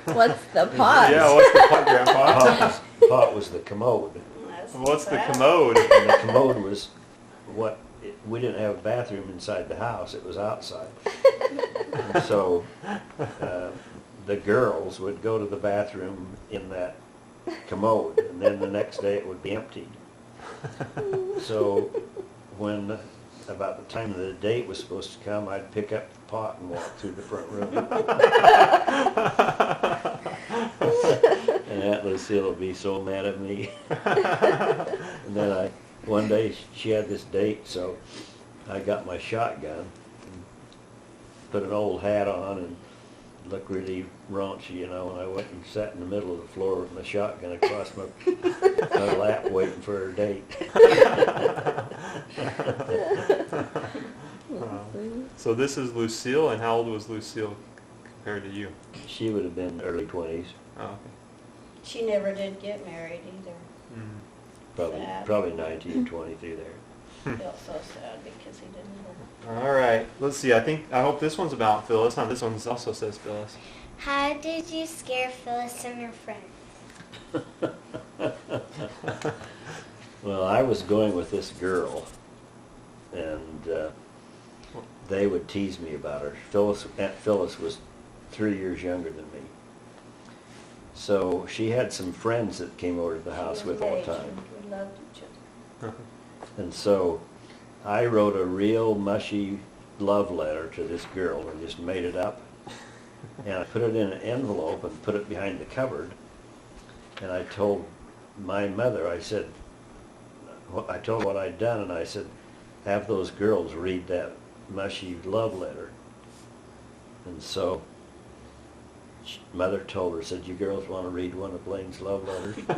What's the pot? Yeah, what's the pot, Grandpa? Pot was the commode. What's the that. commode? And the commode was we didn't have a bathroom inside the house, it was outside. And so the girls would go to the bathroom in that commode, and then the next day it would be emptied. So when about the time the date was supposed to come, I'd pick up the pot and walk through the front room. And Aunt Lucille would be so mad at me. And then one day she had this date, so I got my shotgun and put an old hat on and look really raunchy, you know, and I went and sat in the middle of the floor with my shotgun across my lap waiting for her date. So this is Lucille, and how old was Lucille compared to you? She would have been early 20s, Oh, okay. She never did get married either. Mm-hmm. probably 19, 20 through there. Felt so sad because he didn't know. All right. Let's see. I hope this one's about Phyllis. No, this one also says Phyllis. How did you scare Phyllis and her friend? Well, I was going with this girl, and they would tease me about her. Aunt Phyllis was 3 years younger than me. So she had some friends that came over to the house with all the time. We loved each other. And so I wrote a real mushy love letter to this girl and just made it up. And I put it in an envelope and put it behind the cupboard. And I told my mother, I told what I'd done, and I said, have those girls read that mushy love letter. And so Mother told her, said, you girls want to read one of Blain's love letters? Of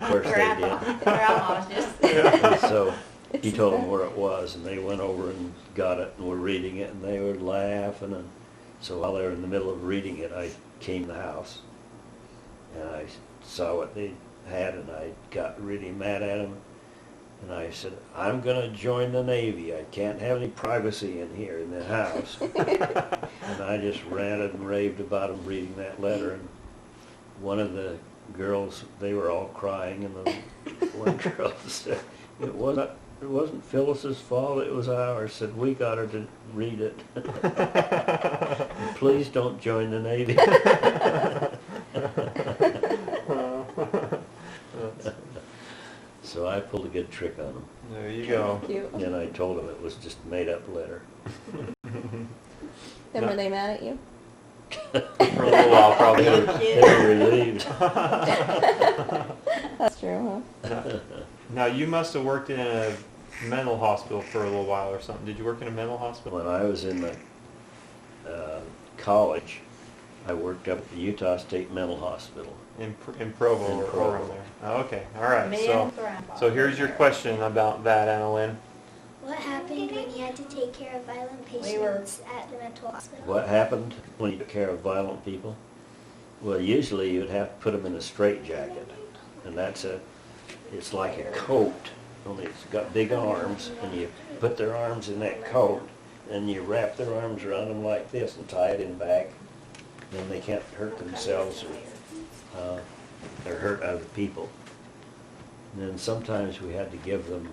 course they did. Grandma's just... And so he told them where it was, and they went over and got it and were reading it, and they were laughing. And so while they were in the middle of reading it, I came to the house, and I saw what they had, and I got really mad at them. And I said, I'm going to join the Navy. I can't have any privacy in here in the house. And I just ranted and raved about them reading that letter. And one of the girls, they were all crying, and the one girl said, it wasn't Phyllis's fault, it was ours. Said, we got her to read it. Please don't join the Navy. So I pulled a good trick on them. There you go. Cute. And I told them it was just a made-up letter. And were they mad at you? For a little while, probably. They were relieved. That's true, huh? Now, you must have worked in a mental hospital for a little while or something. Did you work in a mental hospital? When I was in the college, I worked up at the Utah State Mental Hospital. In Provo, In or Provo. around there. Oh, okay, all right. Me So, and Grandpa. so here's your question about that, Annalyn. What happened when you had to take care of violent patients at the mental hospital? What happened when you took care of violent people? Well, usually you'd have to put them in a straitjacket, and it's like a coat, only it's got big arms, and you put their arms in that coat, and you wrap their arms around them like this and tie it in back. Then they can't hurt themselves or hurt other people. And then sometimes we had to give them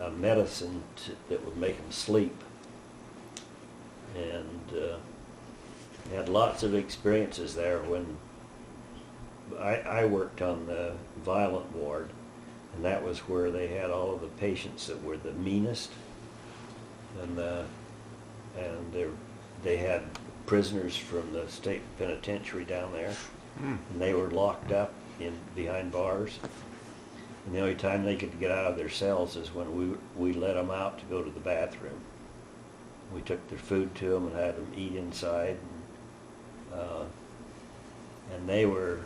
a medicine that would make them sleep. And had lots of experiences there when I worked on the violent ward, and that was where they had all of the patients that were the meanest, and they had prisoners from the state penitentiary down there, and they were locked up behind bars. And the only time they could get out of their cells is when we let them out to go to the bathroom. We took their food to them and had them eat inside, and they were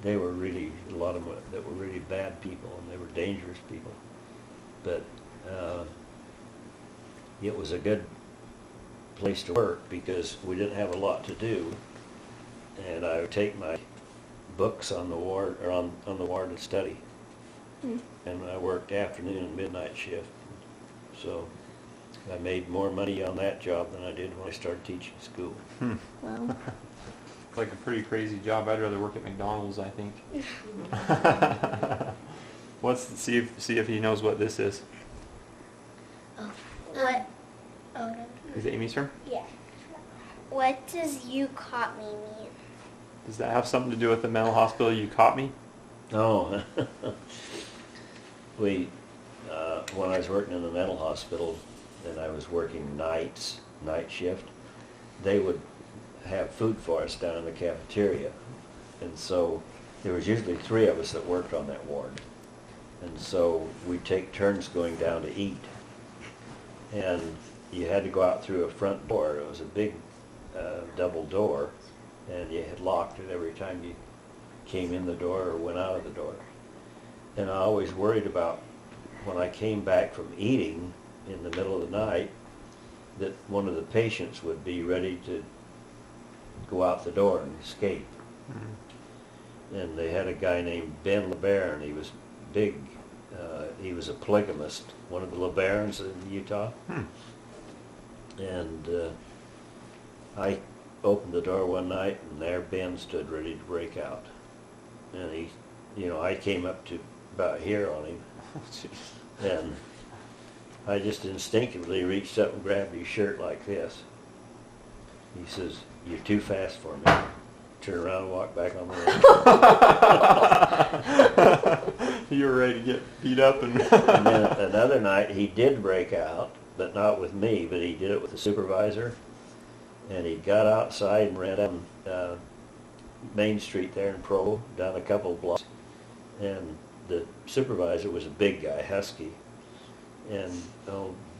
really, a lot of them that were really bad people, and they were dangerous people. But it was a good place to work because we didn't have a lot to do, and I would take my books on the ward or on the ward to study, and I worked afternoon and midnight shift. So I made more money on that job than I did when I started teaching school. Wow. Like a pretty crazy job. I'd rather work at McDonald's, I think. See if he knows what this is. Oh, what? Oh, no. Is it Amy's turn? Yeah. What does "you caught me" mean? Does that have something to do with the mental hospital? You caught me? Oh, when I was working in the mental hospital and I was working night shift, they would have food for us down in the cafeteria. And so there was usually 3 of us that worked on that ward. And so we'd take turns going down to eat. And you had to go out through a front door. It was a big double door, and you had locked it every time you came in the door or went out of the door. And I always worried about when I came back from eating in the middle of the night that one of the patients would be ready to go out the door and escape. And they had a guy named Ben LeBaron. He was big. He was a polygamist, one of the LeBarons in Utah. And I opened the door one night, and there Ben stood ready to break out. And he, you know, I came up to about here on him, and I just instinctively reached up and grabbed his shirt like this. He says, "You're too fast for me." Turn around and walk back on the road. You were ready to get beat up and... And then another night he did break out, but not with me, but he did it with the supervisor. And he got outside and ran down Main Street there in Provo, down a couple of blocks. And the supervisor was a big guy, husky. And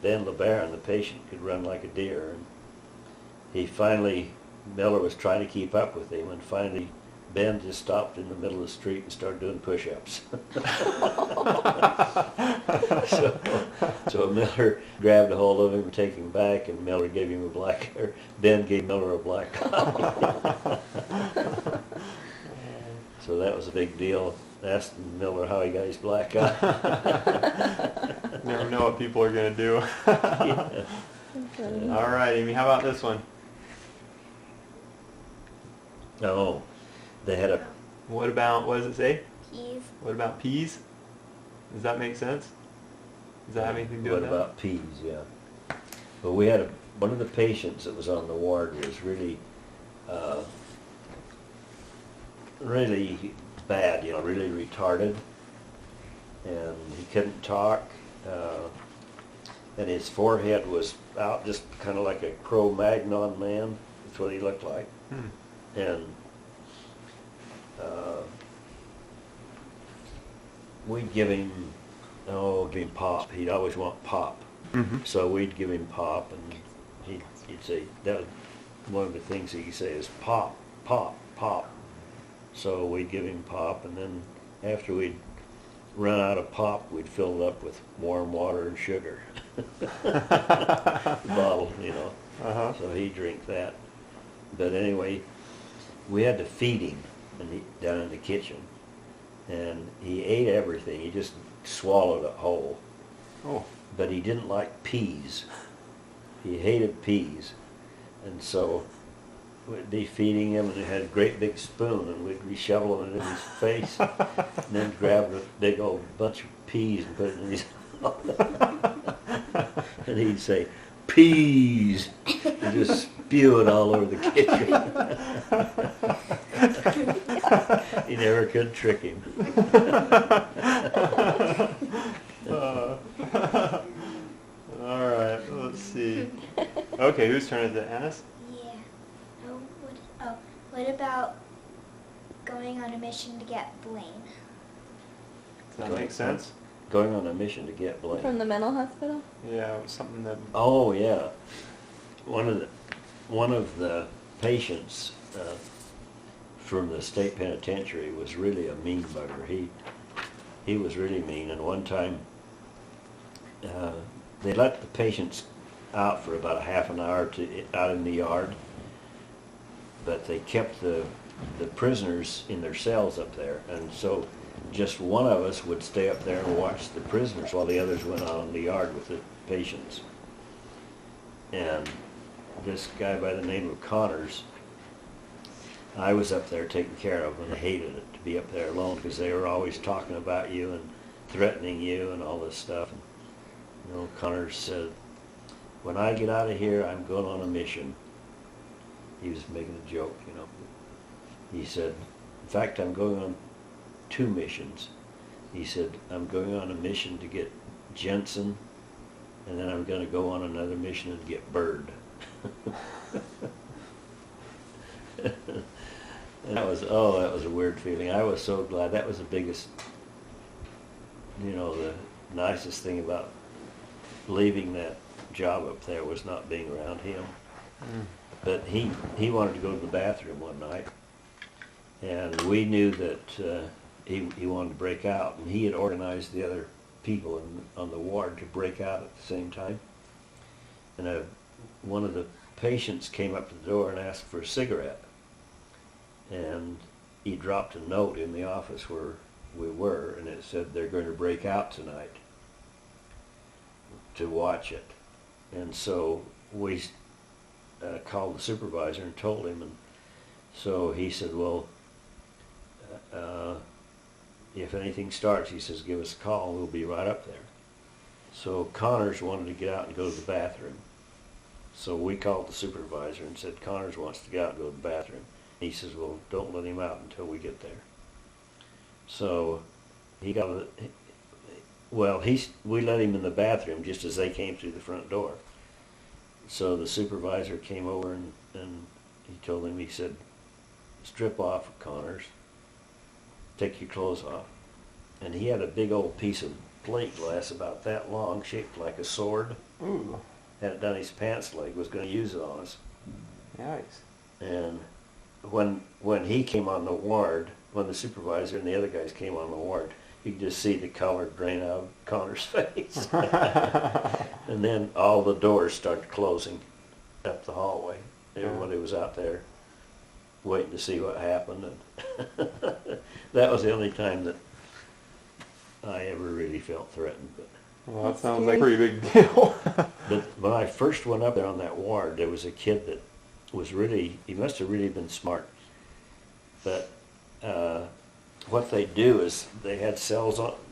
Ben LeBaron, the patient, could run like a deer. And he finally, Miller was trying to keep up with him, and finally Ben just stopped in the middle of the street and started doing push-ups. So Miller grabbed a hold of him and took him back, and Miller gave him Ben gave Miller a black eye. So that was a big deal. Asked Miller how he got his black eye. Never know what people are going to do. Yeah. All right, Amy, how about this one? Oh, they had a... What about, what does it say? Peas. What about peas? Does that make sense? Does that have anything to do What with that? about peas, yeah. But we had one of the patients that was on the ward was really, really bad, you know, really retarded. And he couldn't talk. And his forehead was out just kind of like a Cro-Magnon man. That's what he looked like. And we'd give him pop. He'd always want pop. So we'd give him pop, and he'd say, that was one of the things he'd say is pop, pop, pop. So we'd give him pop, and then after we'd run out of pop, we'd fill it up with warm water and sugar. Bottle, you know. So he'd drink that. But anyway, we had to feed him down in the kitchen, and he ate everything. He just swallowed it whole. Oh. But he didn't like peas. He hated peas, and so we'd be feeding him, and he had a great big spoon, and we'd reshovel them into his face, and then grab a big old bunch of peas and put it in his mouth. And he'd say, "Peas!" and just spew it all over the kitchen. He never could trick him. All right, let's see. Okay, whose turn is it? Anna's? Yeah. What about going on a mission to get Blain? Does that make sense? Going on a mission to get Blain. From the mental hospital? Yeah, it was something that... Oh yeah, one of the patients from the state penitentiary was really a mean bugger. He was really mean, and one time they let the patients out for about a half an hour out in the yard, but they kept the prisoners in their cells up there, and so just one of us would stay up there and watch the prisoners while the others went out in the yard with the patients. And this guy by the name of Connors, I was up there taking care of, and I hated it to be up there alone because they were always talking about you and threatening you and all this stuff. And, you know, Connors said, "When I get out of here, I'm going on a mission." He was making a joke, you know. He said, "In fact, I'm going on 2 missions." He said, "I'm going on a mission to get Jensen, and then I'm going to go on another mission and get Bird." And that was a weird feeling. I was so glad. That was the biggest, you know, the nicest thing about leaving that job up there was not being around him. But he wanted to go to the bathroom one night, and we knew that he wanted to break out, and he had organized the other people on the ward to break out at the same time. And one of the patients came up to the door and asked for a cigarette, and he dropped a note in the office where we were, and it said they're going to break out tonight to watch it. And so we called the supervisor and told him, and so he said, well, if anything starts, he says, give us a call, we'll be right up there. So Connors wanted to get out and go to the bathroom. So we called the supervisor and said, Connors wants to get out and go to the bathroom. He says, well, don't let him out until we get there. So he got, we let him in the bathroom just as they came through the front door. So the supervisor came over and he told him, he said, strip off, Connors, take your clothes off. And he had a big old piece of plate glass about that long, shaped like a sword. Ooh. Had it down his pants leg, was going to use it on us. Yikes. And when he came on the ward, when the supervisor and the other guys came on the ward, you could just see the color drain out of Connor's face. And then all the doors started closing up the hallway. Everybody was out there waiting to see what happened. And that was the only time that I ever really felt threatened. But Well, that sounds like a pretty big deal. But when I first went up there on that ward, there was a kid that was really, he must have really been smart. But what they do is they had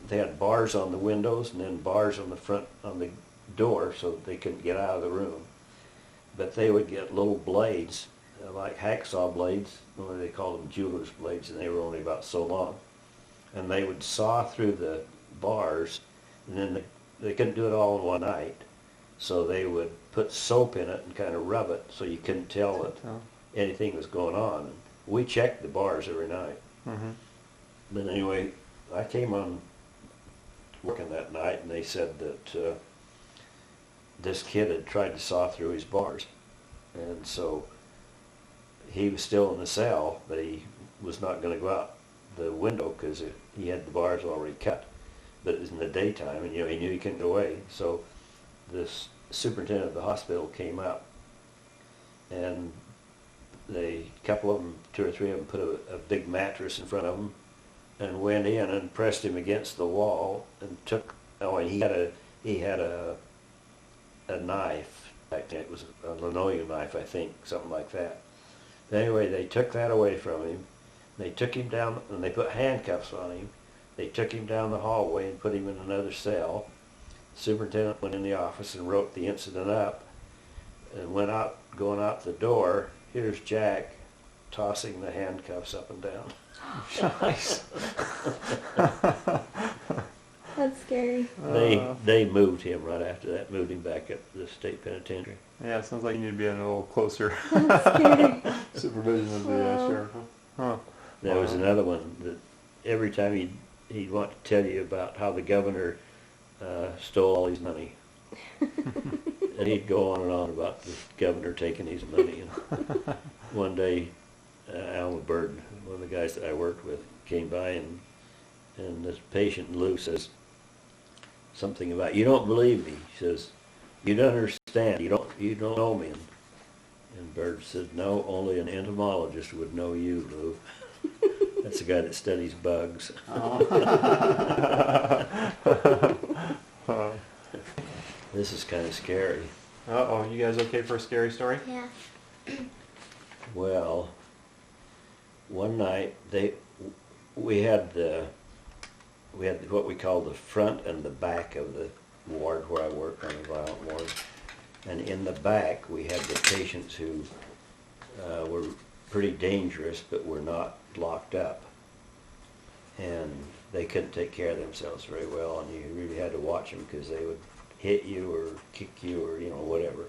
they had bars on the windows and then bars on the front, on the door, so that they couldn't get out of the room. But they would get little blades, like hacksaw blades, or they called them jeweler's blades, and they were only about so long. And they would saw through the bars, and then they couldn't do it all in one night. So they would put soap in it and kind of rub it so you couldn't tell that anything was going on. And we checked the bars every night. Mm-hmm. But anyway, I came on working that night, and they said that this kid had tried to saw through his bars. And so he was still in the cell, but he was not going to go out the window because he had the bars already cut. But it was in the daytime, and he knew he couldn't go away. So this superintendent of the hospital came up, and a couple of them, 2 or 3 of them, put a big mattress in front of him and went in and pressed him against the wall and took. Oh, and he had a knife. It was a linoleum knife, I think, something like that. But anyway, they took that away from him. They took him down, and they put handcuffs on him. They took him down the hallway and put him in another cell. The superintendent went in the office and wrote the incident up, and went out, going out the door. Here's Jack tossing the handcuffs up and down. Nice. That's scary. They moved him right after that, moved him back up to the state penitentiary. Yeah, it sounds like you need to be in a little closer That's scary. supervision of the sheriff. Huh. There was another one that every time he'd want to tell you about how the governor stole all his money. And he'd go on and on about the governor taking his money. And one day, Alma Burden, one of the guys that I worked with, came by, and this patient, Lou, says something about, you don't believe me. He says, you don't understand, you don't know me. And Bird said, no, only an entomologist would know you, Lou. That's the guy that studies bugs. This is kind of scary. Uh-oh, you guys okay for a scary story? Yeah. Well, one night we had what we call the front and the back of the ward where I worked on the violent ward. And in the back we had the patients who were pretty dangerous but were not locked up. And they couldn't take care of themselves very well, and you really had to watch them because they would hit you or kick you or whatever.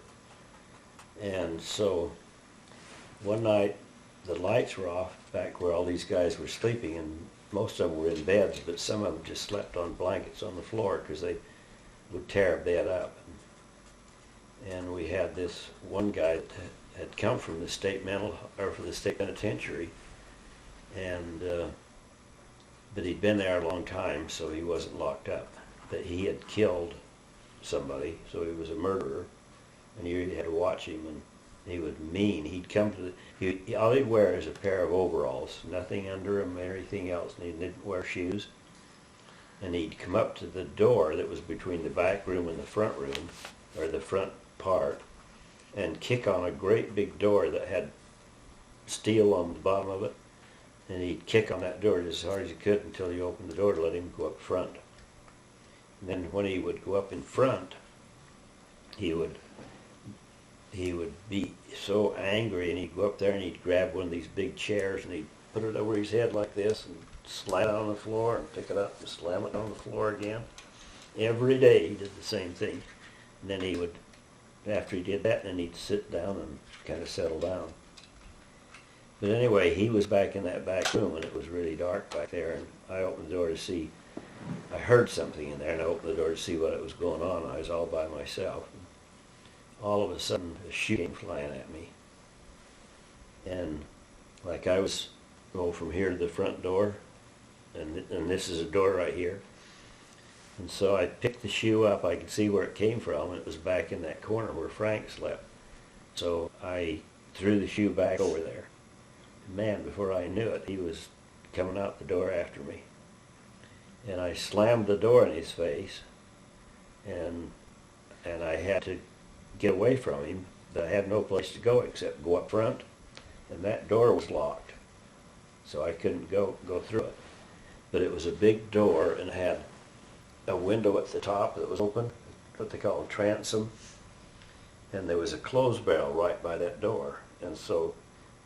And so one night the lights were off back where all these guys were sleeping, and most of them were in beds, but some of them just slept on blankets on the floor because they would tear a bed up. And we had this one guy that had come from the from the state penitentiary, and but he'd been there a long time, so he wasn't locked up. But he had killed somebody, so he was a murderer, and you had to watch him. And he was mean. He'd come to all he'd wear is a pair of overalls, nothing under him, everything else, and he didn't wear shoes. And he'd come up to the door that was between the back room and the front room, or the front part, and kick on a great big door that had steel on the bottom of it. And he'd kick on that door just as hard as he could until you opened the door to let him go up front. And then when he would go up in front, he would be so angry, and he'd go up there and he'd grab one of these big chairs and he'd put it over his head like this and slam it on the floor and pick it up and slam it on the floor again. Every day he did the same thing. And then he would, after he did that, then he'd sit down and kind of settle down. But anyway, he was back in that back room, and it was really dark back there, and I opened the door to see, I heard something in there, and I opened the door to see what was going on. I was all by myself. All of a sudden, a shoe came flying at me. And like I was going from here to the front door, and this is a door right here. And so I picked the shoe up. I could see where it came from, and it was back in that corner where Frank slept. So I threw the shoe back over there. Man, before I knew it, he was coming out the door after me. And I slammed the door in his face, and I had to get away from him. But I had no place to go except go up front, and that door was locked, so I couldn't go through it. But it was a big door, and it had a window at the top that was open, what they call a transom, and there was a clothes barrel right by that door, and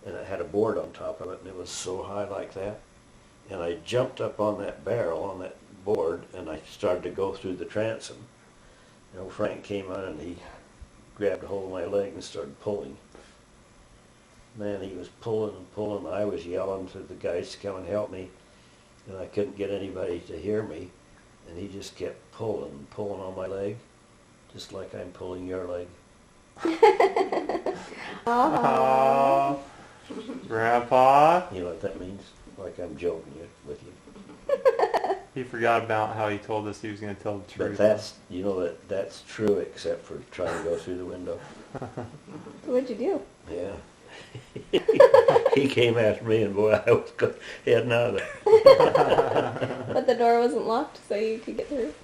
it had a board on top of it, and it was so high like that. And I jumped up on that barrel, on that board, and I started to go through the transom. And old Frank came on, and he grabbed a hold of my leg and started pulling. Man, he was pulling and pulling. I was yelling to the guys to come and help me, and I couldn't get anybody to hear me. And he just kept pulling and pulling on my leg, just like I'm pulling your leg. Aww. Grandpa. You know what that means? Like I'm joking with you. He forgot about how he told us he was going to tell the truth. But that's true, except for trying to go through the window. What'd you do? Yeah. He came after me, and boy, I was heading out of there. But the door wasn't locked, so you could get through?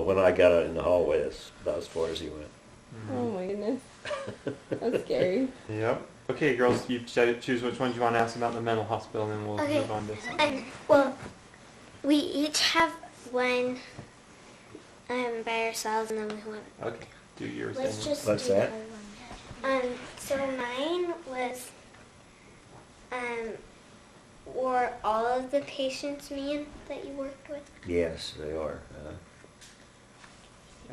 When I got out in the hallway, that's about as far as he went. Oh my goodness. That's scary. Yep. Okay, girls, you choose which one you want to ask about the mental hospital, and then we'll Okay. move on to something. Well, we each have one by ourselves, and then we want. Okay, do yours. Let's Amy. just What's do that? the other one. So mine was, were all of the patients men that you worked with? Yes, they are.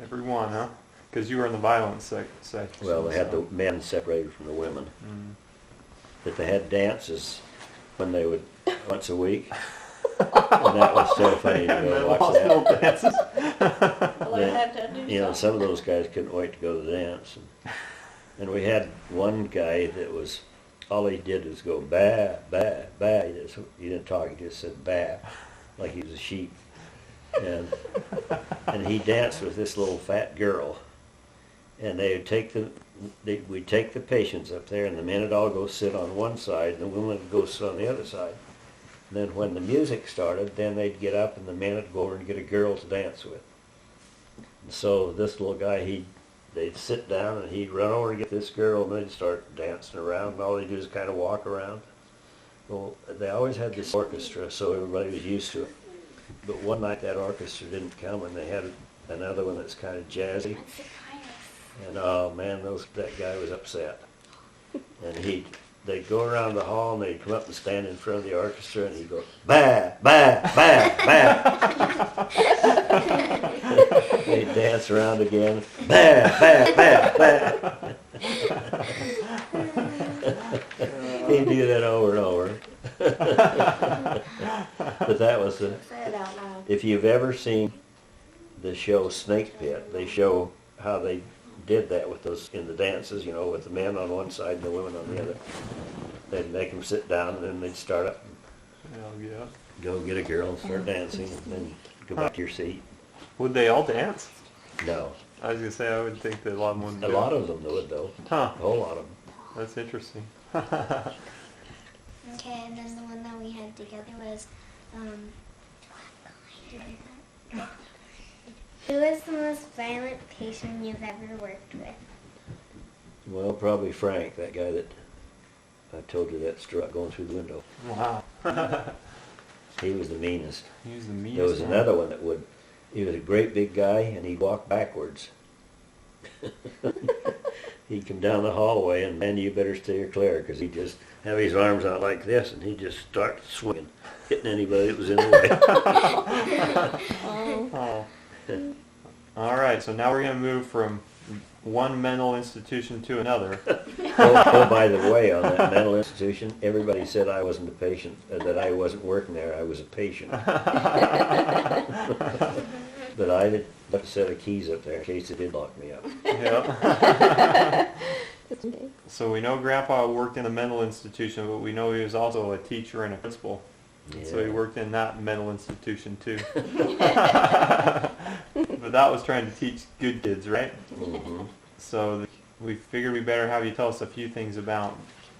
Everyone, huh? Because you were in the violence section. Well, they had so. the men separated from the women. Mm. But they had dances when they would, once a week. And that was so funny to go watch that. Dances. Well, I had to do You know, some of something. those guys couldn't wait to go to the dance. And we had one guy that was, all he did was go ba, ba, ba. He didn't talk, he just said ba, like he was a sheep. And he danced with this little fat girl. And we'd take the patients up there, and the men would all go sit on one side, and the women would go sit on the other side. And then when the music started, then they'd get up, and the men would go over and get a girl to dance with. And so this little guy, they'd sit down, and he'd run over and get this girl, and they'd start dancing around, and all they'd do is kind of walk around. Well, they always had this orchestra, so everybody was used to it. But one night that orchestra didn't come, and they had another one that's kind of jazzy. And oh man, that guy was upset. And they'd go around the hall, and they'd come up and stand in front of the orchestra, and he'd go, ba, ba, ba, ba. They'd dance around again, ba, ba, ba, ba. He'd do that over and over. But that was Say it out loud. if you've ever seen the show Snake Pit, they show how they did that with those in the dances, you know, with the men on one side and the women on the other. They'd make them sit down, and then they'd start up, Oh, yeah. go get a girl and start dancing, and then go back to your seat. Would they all dance? No, I was gonna say, I would think that a lot of them would. a lot of them would though. Huh. A whole lot of them. That's interesting. Okay, and then the one that we had together was, who is the most violent patient you've ever worked with? Well, probably Frank, that guy that I told you that struck going through the window. Wow. He was the meanest. He was the meanest. There was another one that would, he was a great big guy and he'd walk backwards. He'd come down the hallway and, man, you better steer clear, because he'd just have his arms out like this and he'd just start swinging, hitting anybody that was in the way. Oh. All right, so now we're going to move from one mental institution to another. Oh, by the way, on that mental institution, everybody said I wasn't a patient, that I wasn't working there, I was a patient. But I did left a set of keys up there in case they did lock me up. Yep. Just in case. So we know Grandpa worked in a mental institution, but we know he was also a teacher and a principal. So he Yeah. worked in that mental institution too. But that was trying to teach good kids, right? Mhm. So we figured we better have you tell us a few things about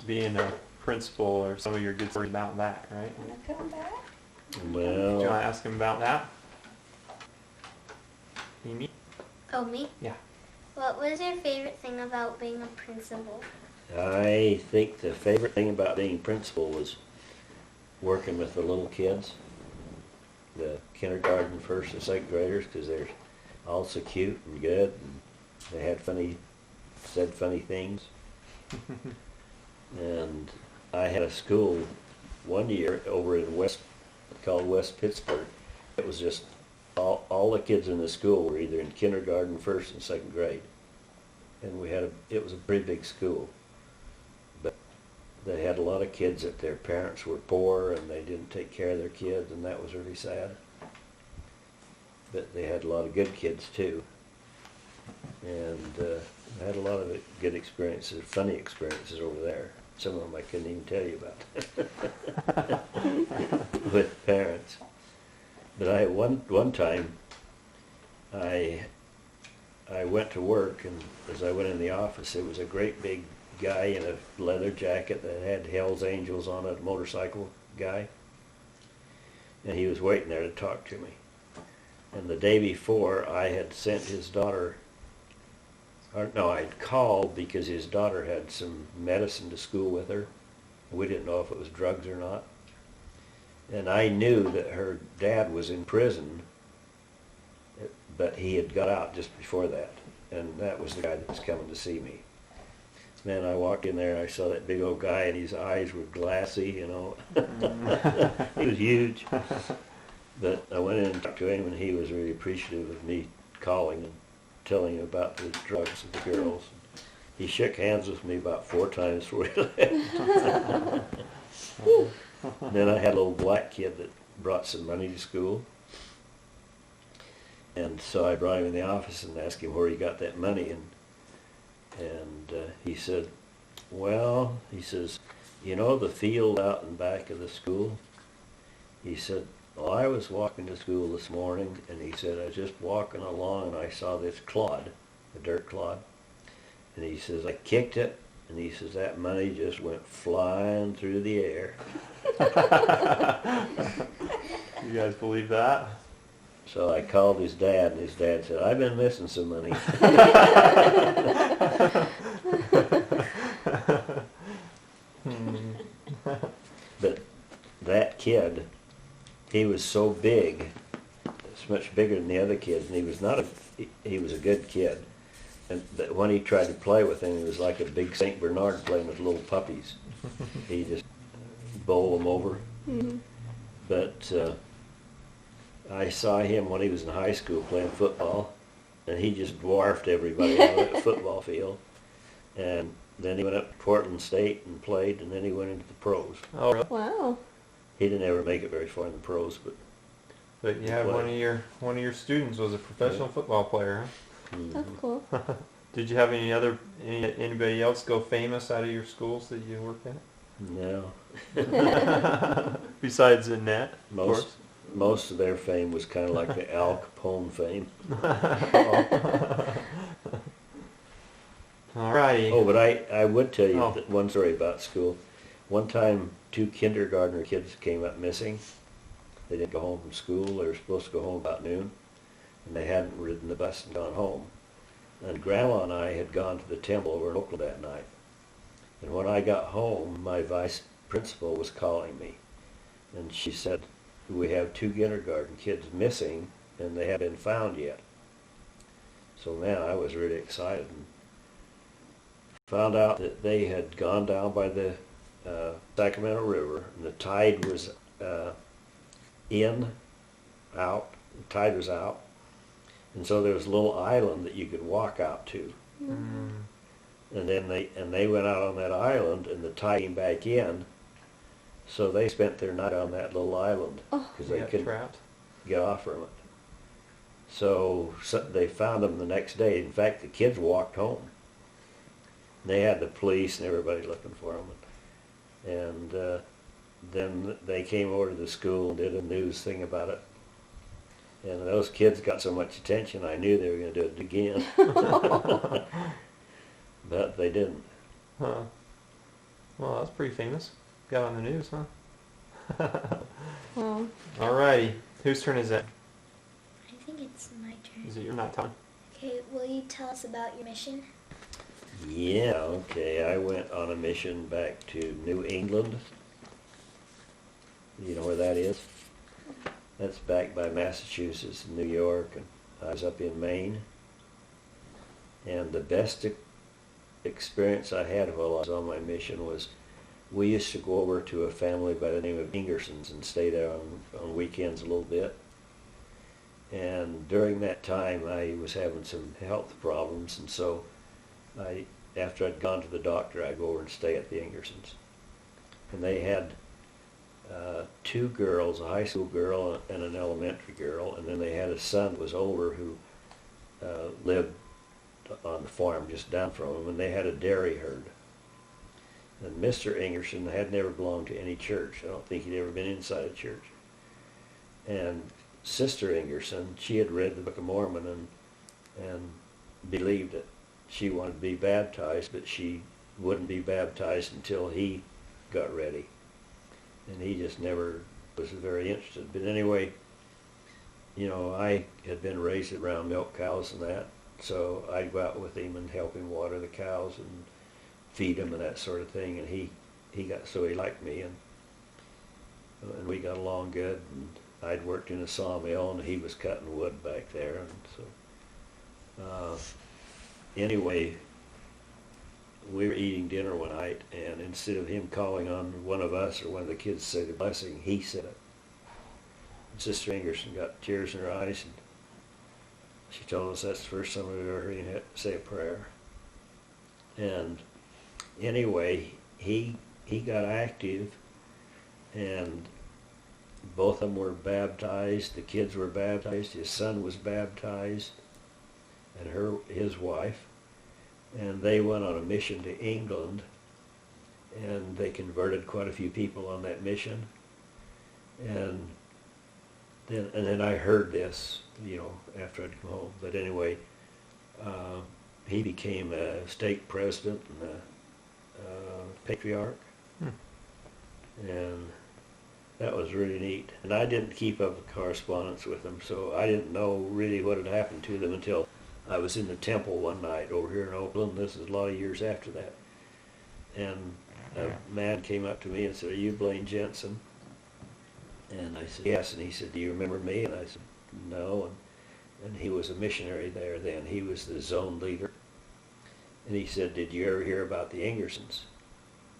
being a principal, or some of your good stories about that, right? Wanna come back? Do you want Well, to ask him about that? Aimee? Oh, me? Yeah. What was your favorite thing about being a principal? I think the favorite thing about being principal was working with the little kids, the kindergarten, first and second graders, because they're all so cute and good, and they had said funny things. And I had a school one year over in called West Pittsburgh. It was just all the kids in the school were either in kindergarten, first and second grade. And it was a pretty big school. But they had a lot of kids that their parents were poor and they didn't take care of their kids, and that was really sad. But they had a lot of good kids too. And I had a lot of good experiences, funny experiences over there. Some of them I couldn't even tell you about with parents. But one time I went to work, and as I went in the office, it was a great big guy in a leather jacket that had Hell's Angels on it, a motorcycle guy. And he was waiting there to talk to me. And the day before, I had sent his daughter, I'd called because his daughter had some medicine to school with her. We didn't know if it was drugs or not. And I knew that her dad was in prison, but he had got out just before that. And that was the guy that was coming to see me. Man, I walked in there and I saw that big old guy, and his eyes were glassy, you know. He was huge. But I went in and talked to him, and he was really appreciative of me calling and telling him about the drugs and the girls. He shook hands with me about 4 times before he left. And then I had a little black kid that brought some money to school. And so I brought him in the office and asked him where he got that money. And he said, well, he says, you know the field out in back of the school? He said, well, I was walking to school this morning, and he said, I was just walking along and I saw this clod, a dirt clod. And he says, I kicked it, and he says, that money just went flying through the air. You guys believe that? So I called his dad, and his dad said, I've been missing some money. But that kid, he was so big, it's much bigger than the other kids, and he was a good kid. But when he tried to play with him, he was like a big St. Bernard playing with little puppies. He just bowled them over. Mm-hmm. But I saw him when he was in high school playing football, and he just dwarfed everybody out of that football field. And then he went up to Portland State and played, and then he went into the pros. Oh, really? Wow. He didn't ever make it very far in the pros, But you had one of your students was a professional football player, huh? mhm. That's cool. Did you have anybody else go famous out of your schools that you worked at? No. Besides Annette, of Most course. most of their fame was kind of like the Al Capone fame. All righty. Oh, but I would tell you Oh. that one story about school. One time, 2 kindergartner kids came up missing. They didn't go home from school. They were supposed to go home about noon, and they hadn't ridden the bus and gone home. And Grandma and I had gone to the temple over in Oakland that night. And when I got home, my vice principal was calling me. And she said, we have 2 kindergarten kids missing, and they haven't been found yet. So, man, I was really excited. And found out that they had gone down by the Sacramento River, and the tide was out. The tide was out. And so there was a little island that you could walk out to. Mm. And then they went out on that island, and the tide came back in. So they spent their night on that little island because They they got couldn't trapped. get off from it. So they found them the next day. In fact, the kids walked home. They had the police and everybody looking for them. And then they came over to the school and did a news thing about it. And those kids got so much attention, I knew they were going to do it again. But they didn't. Huh. Well, that's pretty famous. Got on the news, huh? Wow. All righty. Whose turn is it? I think it's my turn. Is it your not time? Okay, will you tell us about your mission? Yeah, okay. I went on a mission back to New England. You know where that is? That's back by Massachusetts and New York, and I was up in Maine. And the best experience I had while I was on my mission was we used to go over to a family by the name of Ingersons and stay there on weekends a little bit. And during that time I was having some health problems, and so after I'd gone to the doctor, I'd go over and stay at the Ingersons. And they had 2 girls, a high school girl and an elementary girl, and then they had a son that was older who lived on the farm just down from them, and they had a dairy herd. And Mr. Ingerson had never belonged to any church. I don't think he'd ever been inside a church. And Sister Ingerson, she had read the Book of Mormon and believed it. She wanted to be baptized, but she wouldn't be baptized until he got ready. And he just never was very interested. But anyway, you know, I had been raised around milk cows and that, so I'd go out with him and help him water the cows and feed them and that sort of thing. And he liked me, and we got along good. And I'd worked in a sawmill, and he was cutting wood back there, and so anyway, we were eating dinner one night, and instead of him calling on one of us or one of the kids to say the blessing, he said it. And Sister Ingerson got tears in her eyes, and she told us that's the first time we've ever heard him say a prayer. And anyway, he got active, and both of them were baptized. The kids were baptized. His son was baptized, and his wife. And they went on a mission to England, and they converted quite a few people on that mission. And then I heard this, you know, after I'd come home. But anyway, he became a stake president and a patriarch. And that was really neat. And I didn't keep up a correspondence with them, so I didn't know really what had happened to them until I was in the temple one night over here in Oakland. This is a lot of years after that. And a man came up to me and said, "Are you Blain Jensen?" And I said, "Yes." And he said, "Do you remember me?" And I said, "No." And he was a missionary there then. He was the zone leader. And he said, "Did you ever hear about the Ingersons?"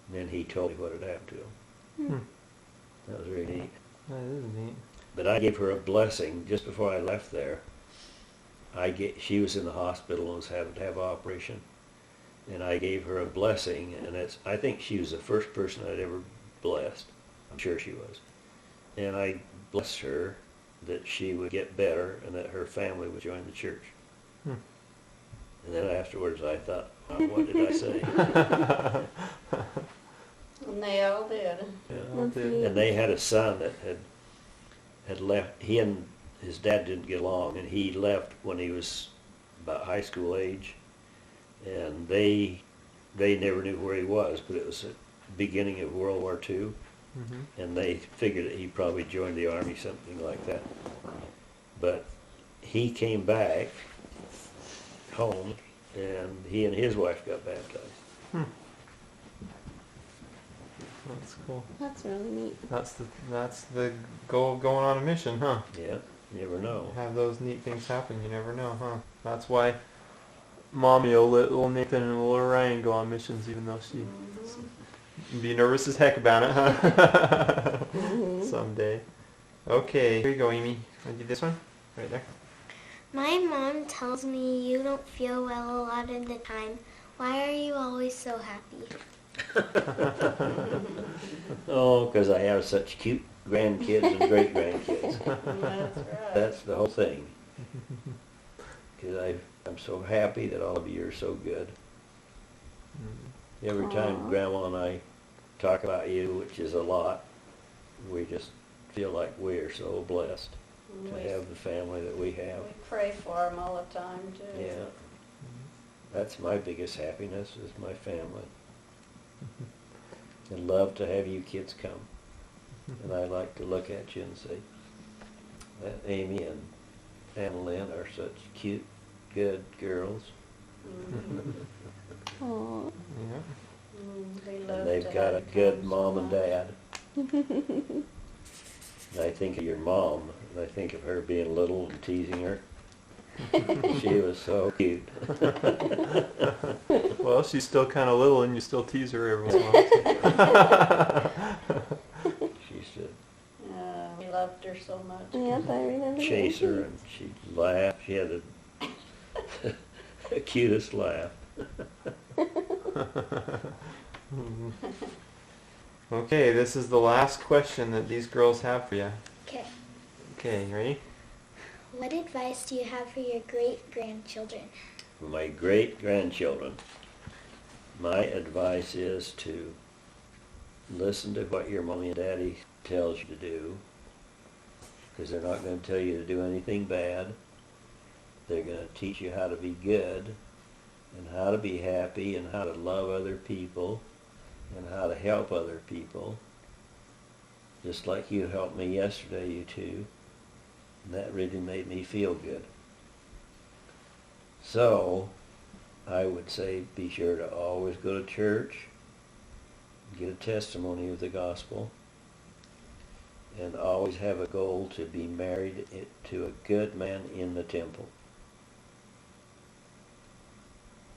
And then he told me what had happened to them. That was really neat. That is neat. But I gave her a blessing just before I left there. She was in the hospital and was having to have an operation, and I gave her a blessing, and I think she was the first person I'd ever blessed. I'm sure she was. And I blessed her that she would get better and that her family would join the church. And then afterwards I thought, oh, what did I say? And they all did. Yeah. That's neat. And they had a son that had left. He and his dad didn't get along, and he left when he was about high school age. And they never knew where he was, but it was at the beginning of World War II, and they figured that he probably joined the army, something like that. But he came back home, and he and his wife got baptized. That's cool. That's really neat. That's the goal of going on a mission, huh? Yeah, you never know. Have those neat things happen. You never know, huh? That's why Mommy will let little Nathan and little Ryan go on missions, even though she be nervous as heck about it, huh? Someday. Okay, here you go, Amy. Want to do this one? Right there. My mom tells me you don't feel well a lot of the time. Why are you always so happy? Oh, because I have such cute grandkids and great-grandkids. That's right. That's the whole thing. Because I'm so happy that all of you are so good. Every time Aw. Grandma and I talk about you, which is a lot, we just feel like we're so blessed to We have the family that we have. pray for them all the time, too. Yeah. That's my biggest happiness, is my family. And love to have you kids come. And I like to look at you and say that Amy and Annalyn are such cute, good girls. Aw. Yeah. They love And they've to got a have you good come mom so and much. dad. And I think of your mom, and I think of her being little and teasing her. She was so cute. Well, she's still kind of little, and you still tease her every once in a while. She should We loved her so much. Yep, I remember. chase her, and she'd laugh. She had the cutest laugh. Okay, this is the last question that these girls have for you. Okay. Okay, you ready? What advice do you have for your great-grandchildren? For my great-grandchildren, my advice is to listen to what your mommy and daddy tells you to do, because they're not going to tell you to do anything bad. They're going to teach you how to be good, and how to be happy, and how to love other people, and how to help other people, just like you helped me yesterday, you two. And that really made me feel good. So, I would say be sure to always go to church, get a testimony of the gospel, and always have a goal to be married to a good man in the temple.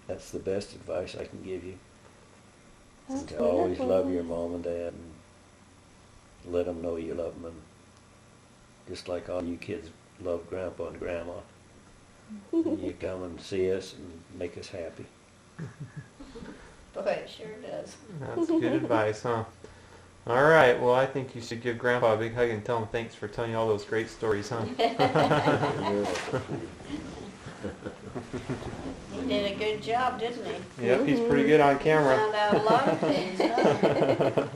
That's the best advice I can give you. That's And to always wonderful. love your mom and dad, and let them know you love them, and just like all you kids love Grandpa and Grandma. And you come and see us and make us happy. Boy, it sure does. That's good advice, huh? All right, well, I think you should give Grandpa a big hug and tell him thanks for telling you all those great stories, huh? He did a good job, didn't he? Yep, he's pretty good on camera. Found out a lot of things, huh?